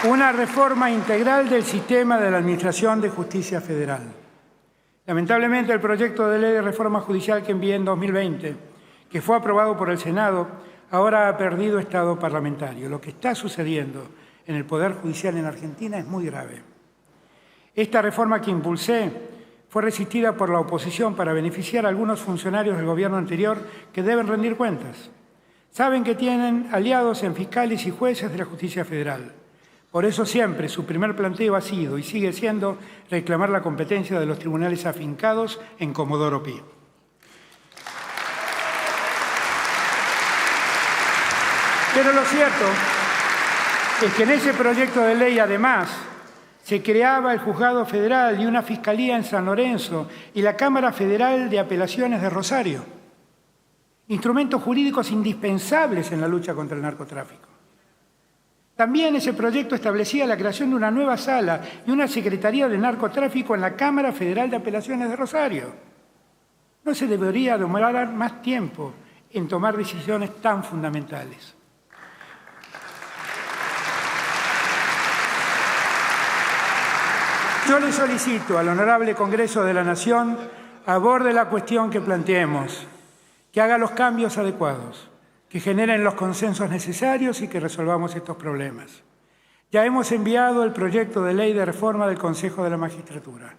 una reforma integral del sistema de la Administración de Justicia Federal. Lamentablemente, el proyecto de ley de reforma judicial que envié en 2020, que fue aprobado por el Senado, ahora ha perdido estado parlamentario. Lo que está sucediendo en el Poder Judicial en Argentina es muy grave. Esta reforma que impulsé fue resistida por la oposición para beneficiar a algunos funcionarios del gobierno anterior que deben rendir cuentas. Saben que tienen aliados en fiscales y jueces de la justicia federal. Por eso siempre su primer planteo ha sido y sigue siendo reclamar la competencia de los tribunales afincados en Comodoro Pi. Pero lo cierto es que en ese proyecto de ley, además, se creaba el Juzgado Federal y una Fiscalía en San Lorenzo y la Cámara Federal de Apelaciones de Rosario. Instrumentos jurídicos indispensables en la lucha contra el narcotráfico. También ese proyecto establecía la creación de una nueva sala y una Secretaría de Narcotráfico en la Cámara Federal de Apelaciones de Rosario. No se debería demorar más tiempo en tomar decisiones tan fundamentales. Yo le solicito al Honorable Congreso de la Nación aborde la cuestión que planteemos, que haga los cambios adecuados, que generen los consensos necesarios y que resolvamos estos problemas. Ya hemos enviado el proyecto de ley de reforma del Consejo de la Magistratura.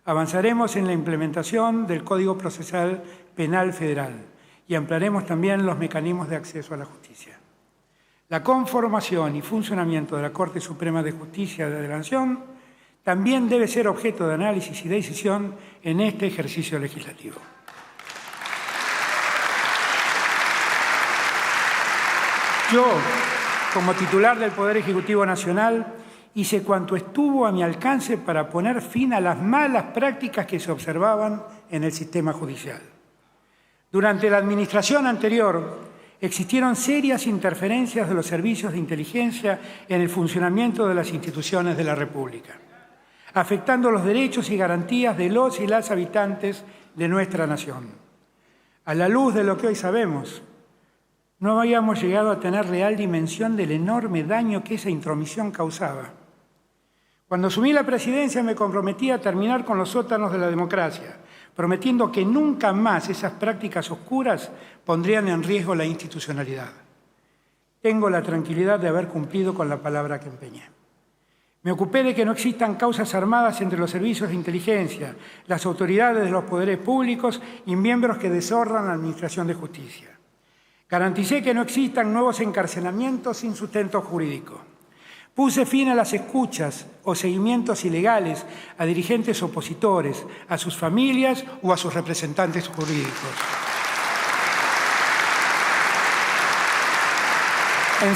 Avanzaremos en la implementación del Código Procesal Penal Federal y ampliaremos también los mecanismos de acceso a la justicia. La conformación y funcionamiento de la Corte Suprema de Justicia de la Nación también debe ser objeto de análisis y decisión en este ejercicio legislativo. Yo, como titular del Poder Ejecutivo Nacional, hice cuanto estuvo a mi alcance para poner fin a las malas prácticas que se observaban en el sistema judicial. Durante la administración anterior, existieron serias interferencias de los servicios de inteligencia en el funcionamiento de las instituciones de la República, afectando los derechos y garantías de los y las habitantes de nuestra nación. A la luz de lo que hoy sabemos, no habíamos llegado a tener real dimensión del enorme daño que esa intromisión causaba. Cuando asumí la presidencia me comprometí a terminar con los sótanos de la democracia, prometiendo que nunca más esas prácticas oscuras pondrían en riesgo la institucionalidad. Tengo la tranquilidad de haber cumplido con la palabra que empeñé. Me ocupé de que no existan causas armadas entre los servicios de inteligencia, las autoridades de los poderes públicos y miembros que deshonran la administración de justicia. Garanticé que no existan nuevos encarcelamientos sin sustento jurídico. Puse fin a las escuchas o seguimientos ilegales a dirigentes opositores, a sus familias o a sus representantes jurídicos. En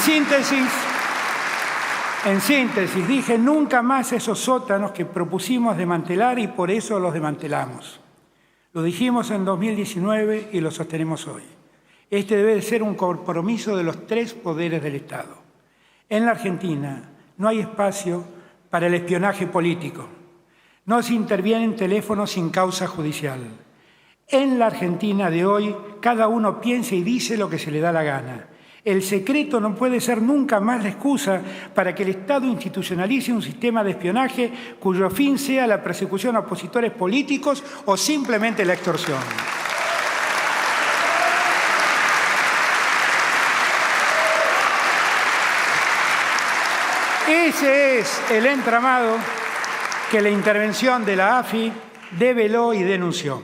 síntesis, dije nunca más esos sótanos que propusimos desmantelar y por eso los desmantelamos. Lo dijimos en 2019 y lo sostenemos hoy. Este debe de ser un compromiso de los tres poderes del Estado. En la Argentina no hay espacio para el espionaje político. No se intervienen teléfonos sin causa judicial. En la Argentina de hoy, cada uno piensa y dice lo que se le da la gana. El secreto no puede ser nunca más la excusa para que el Estado institucionalice un sistema de espionaje cuyo fin sea la persecución a opositores políticos o simplemente la extorsión. Ese es el entramado que la intervención de la AFI develó y denunció.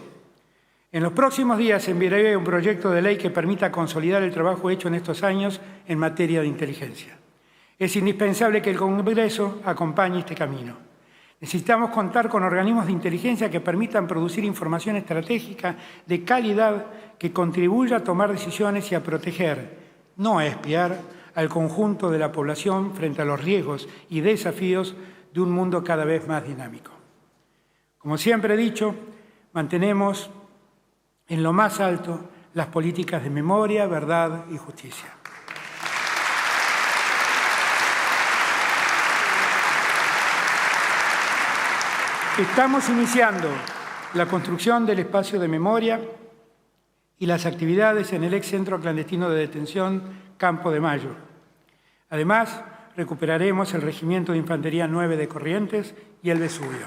En los próximos días enviaré un proyecto de ley que permita consolidar el trabajo hecho en estos años en materia de inteligencia. Es indispensable que el Congreso acompañe este camino. Necesitamos contar con organismos de inteligencia que permitan producir información estratégica de calidad que contribuya a tomar decisiones y a proteger, no a espiar, al conjunto de la población frente a los riesgos y desafíos de un mundo cada vez más dinámico. Como siempre he dicho, mantenemos en lo más alto las políticas de memoria, verdad y justicia. Estamos iniciando la construcción del espacio de memoria y las actividades en el ex centro clandestino de detención Campo de Mayo. Además, recuperaremos el Regimiento de Infantería 9 de Corrientes y el Vesubio.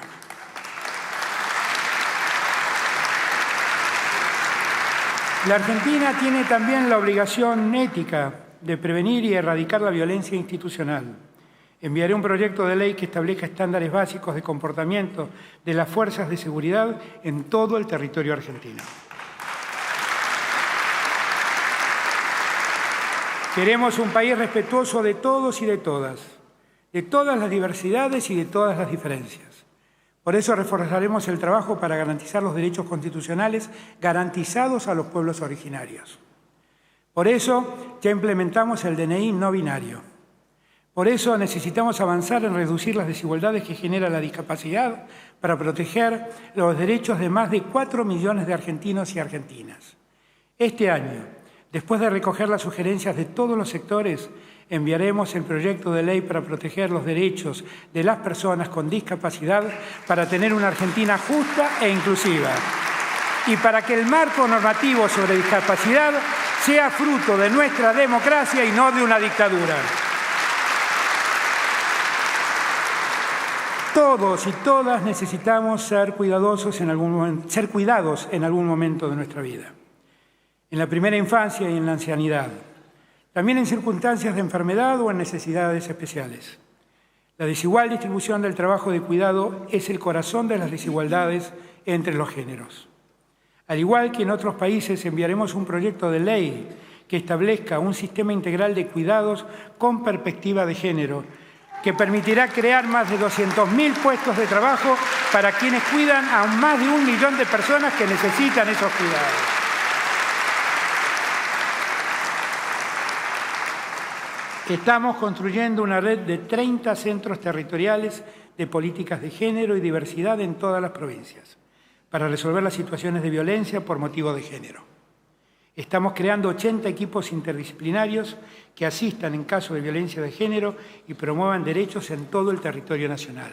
La Argentina tiene también la obligación ética de prevenir y erradicar la violencia institucional. Enviaré un proyecto de ley que establezca estándares básicos de comportamiento de las fuerzas de seguridad en todo el territorio argentino. Queremos un país respetuoso de todos y de todas las diversidades y de todas las diferencias. Por eso reforzaremos el trabajo para garantizar los derechos constitucionales garantizados a los pueblos originarios. Por eso ya implementamos el DNI no binario. Por eso necesitamos avanzar en reducir las desigualdades que genera la discapacidad para proteger los derechos de más de 4 millones de argentinos y argentinas. Este año, después de recoger las sugerencias de todos los sectores, enviaremos el proyecto de ley para proteger los derechos de las personas con discapacidad para tener una Argentina justa e inclusiva y para que el marco normativo sobre discapacidad sea fruto de nuestra democracia y no de una dictadura. Todos y todas necesitamos ser cuidados en algún momento de nuestra vida. En la primera infancia y en la ancianidad. También en circunstancias de enfermedad o en necesidades especiales. La desigual distribución del trabajo de cuidado es el corazón de las desigualdades entre los géneros. Al igual que en otros países, enviaremos un proyecto de ley que establezca un sistema integral de cuidados con perspectiva de género, que permitirá crear más de 200.000 puestos de trabajo para quienes cuidan a más de 1 millón de personas que necesitan esos cuidados. Estamos construyendo una red de 30 centros territoriales de políticas de género y diversidad en todas las provincias para resolver las situaciones de violencia por motivo de género. Estamos creando 80 equipos interdisciplinarios que asistan en caso de violencia de género y promuevan derechos en todo el territorio nacional.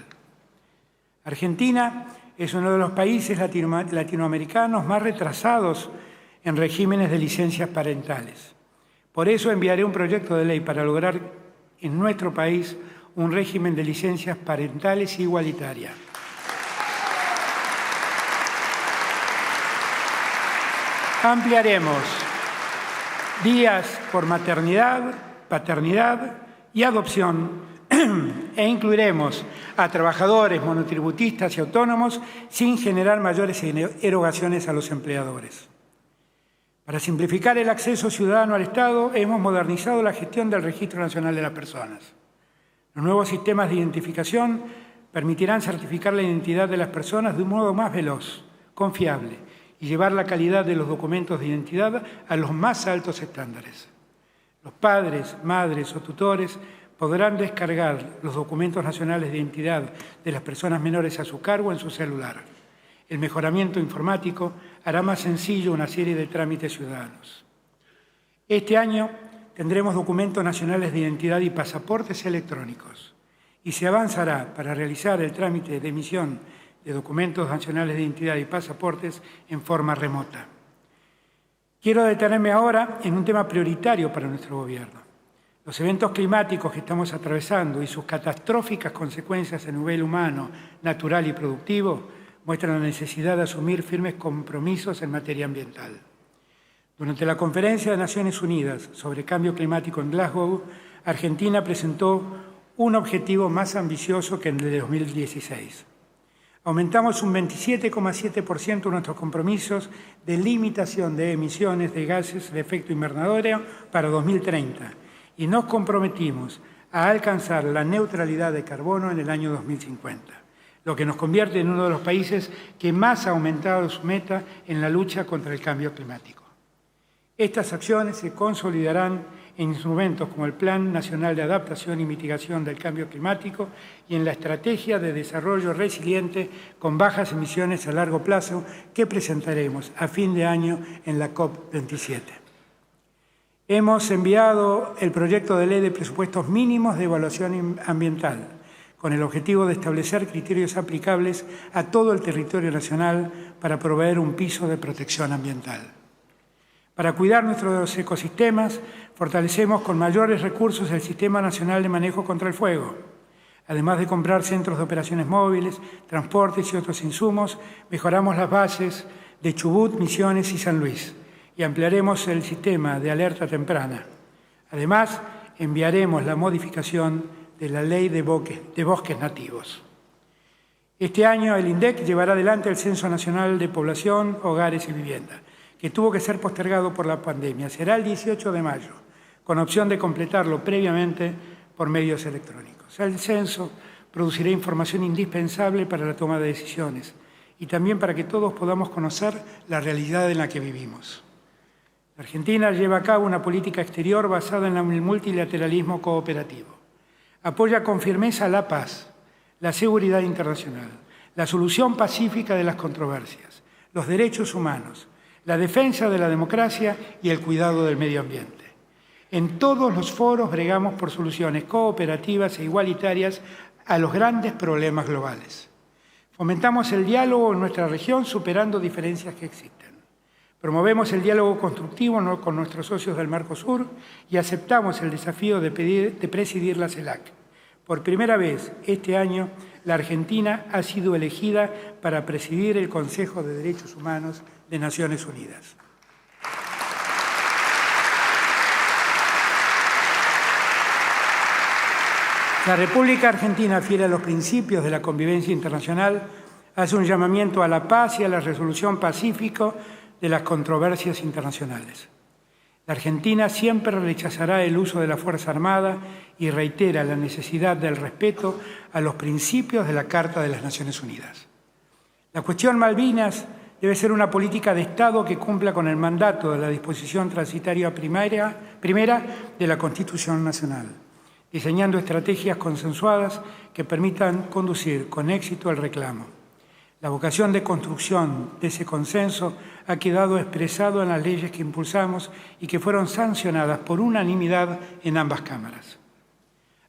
Argentina es uno de los países latinoamericanos más retrasados en regímenes de licencias parentales. Por eso enviaré un proyecto de ley para lograr en nuestro país un régimen de licencias parentales igualitaria. Ampliaremos días por maternidad, paternidad y adopción e incluiremos a trabajadores, monotributistas y autónomos sin generar mayores erogaciones a los empleadores. Para simplificar el acceso ciudadano al Estado, hemos modernizado la gestión del Registro Nacional de las Personas. Los nuevos sistemas de identificación permitirán certificar la identidad de las personas de un modo más veloz, confiable y llevar la calidad de los documentos de identidad a los más altos estándares. Los padres, madres o tutores podrán descargar los documentos nacionales de identidad de las personas menores a su cargo en su celular. El mejoramiento informático hará más sencillo una serie de trámites ciudadanos. Este año tendremos documentos nacionales de identidad y pasaportes electrónicos y se avanzará para realizar el trámite de emisión de documentos nacionales de identidad y pasaportes en forma remota. Quiero detenerme ahora en un tema prioritario para nuestro Gobierno. Los eventos climáticos que estamos atravesando y sus catastróficas consecuencias a nivel humano, natural y productivo muestran la necesidad de asumir firmes compromisos en materia ambiental. Durante la Conferencia de Naciones Unidas sobre Cambio Climático en Glasgow, Argentina presentó un objetivo más ambicioso que en el de 2016. Aumentamos un 27,7% nuestros compromisos de limitación de emisiones de gases de efecto invernadero para 2030 y nos comprometimos a alcanzar la neutralidad de carbono en el año 2050, lo que nos convierte en uno de los países que más ha aumentado su meta en la lucha contra el cambio climático. Estas acciones se consolidarán en instrumentos como el Plan Nacional de Adaptación y Mitigación del Cambio Climático y en la Estrategia de Desarrollo Resiliente con bajas emisiones a largo plazo que presentaremos a fin de año en la COP27. Hemos enviado el proyecto de ley de presupuestos mínimos de evaluación ambiental con el objetivo de establecer criterios aplicables a todo el territorio nacional para proveer un piso de protección ambiental. Para cuidar nuestros ecosistemas, fortalecemos con mayores recursos el Sistema Nacional de Manejo contra el Fuego. Además de comprar centros de operaciones móviles, transportes y otros insumos, mejoramos las bases de Chubut, Misiones y San Luis y ampliaremos el sistema de alerta temprana. Además, enviaremos la modificación de la Ley de Bosques Nativos. Este año el INDEC llevará adelante el Censo Nacional de Población, Hogares y Vivienda, que tuvo que ser postergado por la pandemia. Será el 18 de mayo, con opción de completarlo previamente por medios electrónicos. El censo producirá información indispensable para la toma de decisiones y también para que todos podamos conocer la realidad en la que vivimos. La Argentina lleva a cabo una política exterior basada en el multilateralismo cooperativo. Apoya con firmeza la paz, la seguridad internacional, la solución pacífica de las controversias, los derechos humanos, la defensa de la democracia y el cuidado del medio ambiente. En todos los foros bregamos por soluciones cooperativas e igualitarias a los grandes problemas globales. Fomentamos el diálogo en nuestra región superando diferencias que existen. Promovemos el diálogo constructivo con nuestros socios del Mercosur y aceptamos el desafío de presidir la CELAC. Por primera vez este año, la Argentina ha sido elegida para presidir el Consejo de Derechos Humanos de Naciones Unidas. La República Argentina, fiel a los principios de la convivencia internacional, hace un llamamiento a la paz y a la resolución pacífica de las controversias internacionales. La Argentina siempre rechazará el uso de la Fuerza Armada y reitera la necesidad del respeto a los principios de la Carta de las Naciones Unidas. La cuestión Malvinas debe ser una política de Estado que cumpla con el mandato de la disposición transitoria primera de la Constitución Nacional, diseñando estrategias consensuadas que permitan conducir con éxito el reclamo. La vocación de construcción de ese consenso ha quedado expresado en las leyes que impulsamos y que fueron sancionadas por unanimidad en ambas cámaras.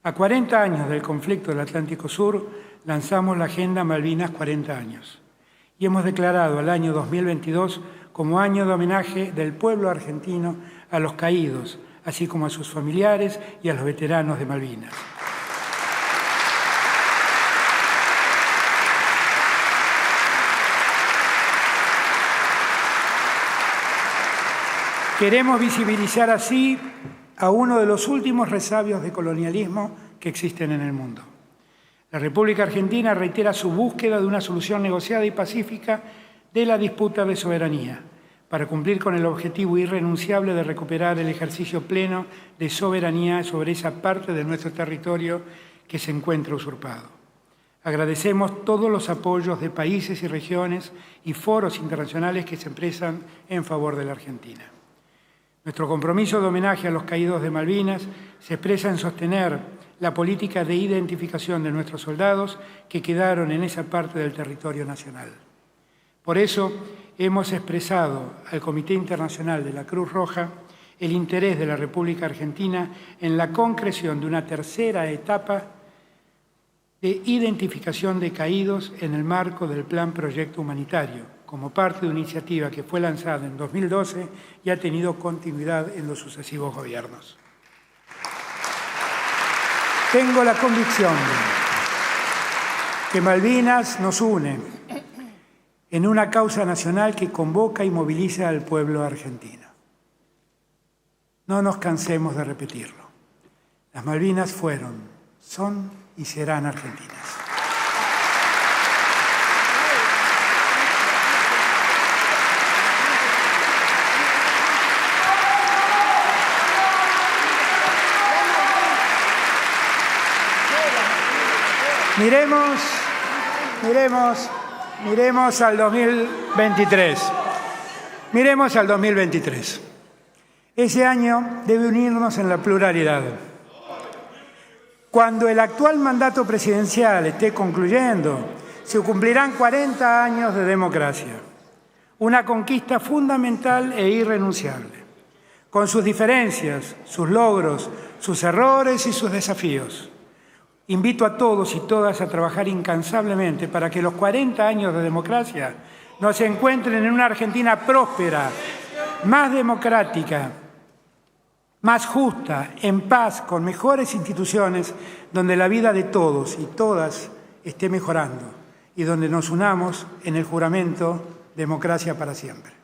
A 40 años del conflicto del Atlántico Sur, lanzamos la Agenda Malvinas 40 años y hemos declarado el año 2022 como año de homenaje del pueblo argentino a los caídos, así como a sus familiares y a los veteranos de Malvinas. Queremos visibilizar así a uno de los últimos resabios de colonialismo que existen en el mundo. La República Argentina reitera su búsqueda de una solución negociada y pacífica de la disputa de soberanía, para cumplir con el objetivo irrenunciable de recuperar el ejercicio pleno de soberanía sobre esa parte de nuestro territorio que se encuentra usurpado. Agradecemos todos los apoyos de países y regiones y foros internacionales que se expresan en favor de la Argentina. Nuestro compromiso de homenaje a los caídos de Malvinas se expresa en sostener la política de identificación de nuestros soldados que quedaron en esa parte del territorio nacional. Por eso hemos expresado al Comité Internacional de la Cruz Roja el interés de la República Argentina en la concreción de una tercera etapa de identificación de caídos en el marco del Plan Proyecto Humanitario, como parte de una iniciativa que fue lanzada en 2012 y ha tenido continuidad en los sucesivos gobiernos. Tengo la convicción que Malvinas nos une en una causa nacional que convoca y moviliza al pueblo argentino. No nos cansemos de repetirlo. Las Malvinas fueron, son y serán argentinas. Miremos al 2023. Miremos al 2023. Ese año debe unirnos en la pluralidad. Cuando el actual mandato presidencial esté concluyendo, se cumplirán 40 años de democracia. Una conquista fundamental e irrenunciable, con sus diferencias, sus logros, sus errores y sus desafíos. Invito a todos y todas a trabajar incansablemente para que los 40 años de democracia nos encuentren en una Argentina próspera, más democrática, más justa, en paz, con mejores instituciones, donde la vida de todos y todas esté mejorando y donde nos unamos en el juramento democracia para siempre.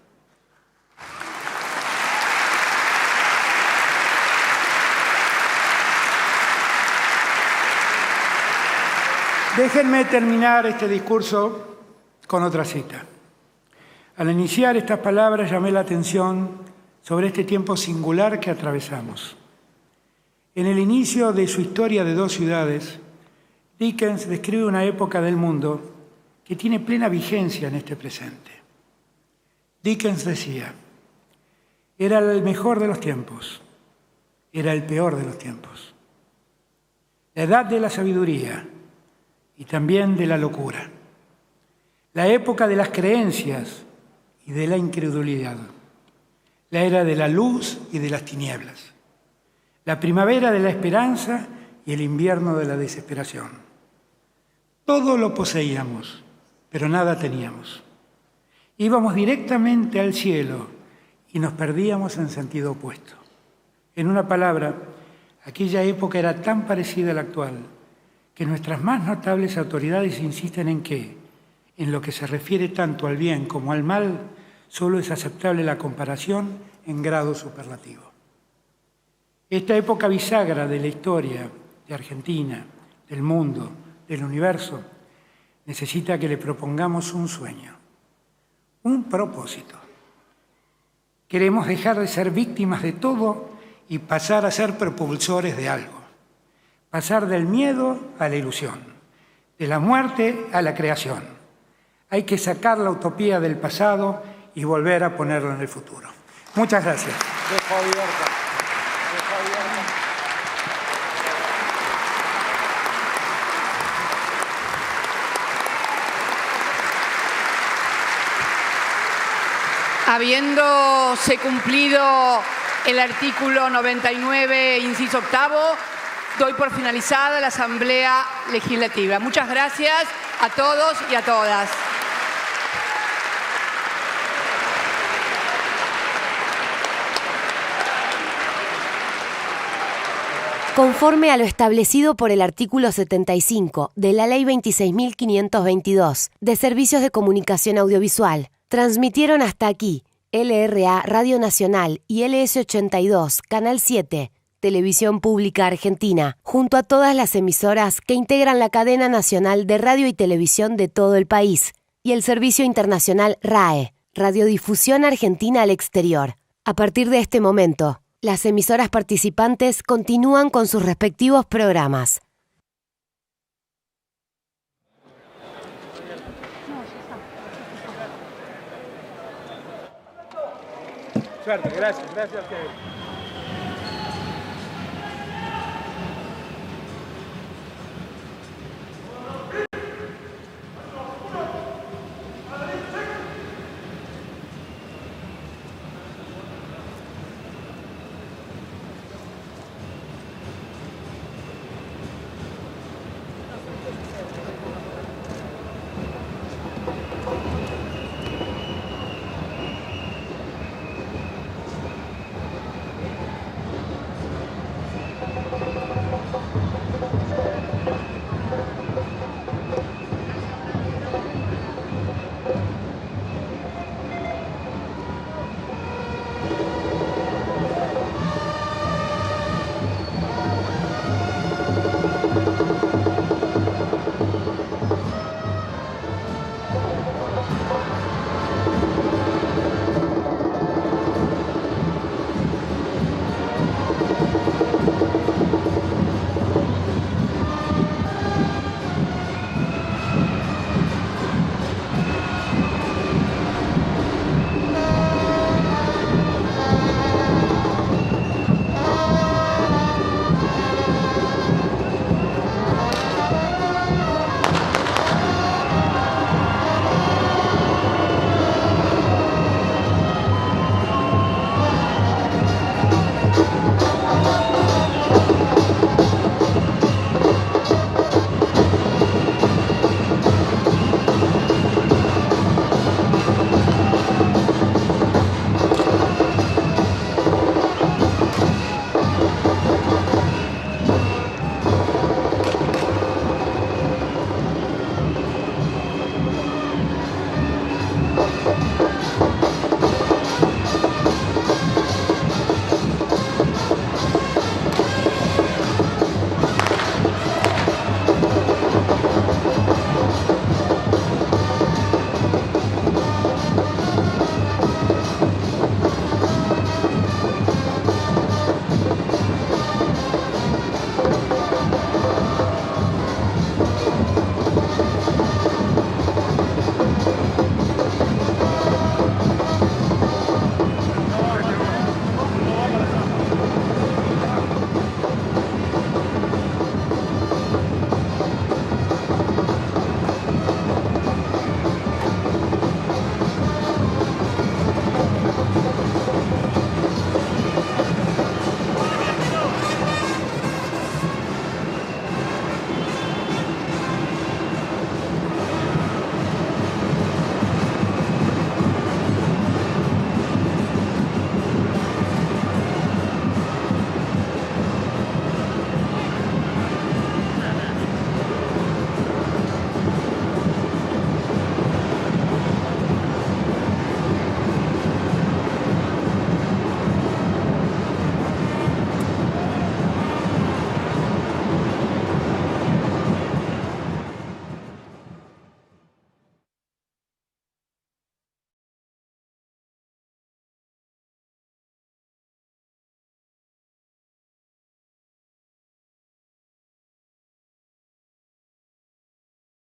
Déjenme terminar este discurso con otra cita. Al iniciar estas palabras llamé la atención sobre este tiempo singular que atravesamos. En el inicio de su historia de dos ciudades, Dickens describe una época del mundo que tiene plena vigencia en este presente. Dickens decía, era el mejor de los tiempos, era el peor de los tiempos. La edad de la sabiduría y también de la locura. La época de las creencias y de la incredulidad. La era de la luz y de las tinieblas. La primavera de la esperanza y el invierno de la desesperación. Todo lo poseíamos, pero nada teníamos. Íbamos directamente al cielo y nos perdíamos en sentido opuesto. En una palabra, aquella época era tan parecida a la actual que nuestras más notables autoridades insisten en que, en lo que se refiere tanto al bien como al mal, solo es aceptable la comparación en grado superlativo. Esta época bisagra de la historia de Argentina, del mundo, del universo, necesita que le propongamos un sueño, un propósito. Queremos dejar de ser víctimas de todo y pasar a ser propulsores de algo. Pasar del miedo a la ilusión, de la muerte a la creación. Hay que sacar la utopía del pasado y volver a ponerlo en el futuro. Muchas gracias. Habiéndose cumplido el artículo 99, inciso octavo, doy por finalizada la Asamblea Legislativa. Muchas gracias a todos y a todas. Conforme a lo establecido por el artículo 75 de la Ley 26.522 de Servicios de Comunicación Audiovisual, transmitieron hasta aquí LRA Radio Nacional y LS82, Canal 7, Televisión Pública Argentina, junto a todas las emisoras que integran la cadena nacional de radio y televisión de todo el país, y el servicio internacional RAE, Radiodifusión Argentina al Exterior. A partir de este momento, las emisoras participantes continúan con sus respectivos programas. Suerte, gracias a ustedes.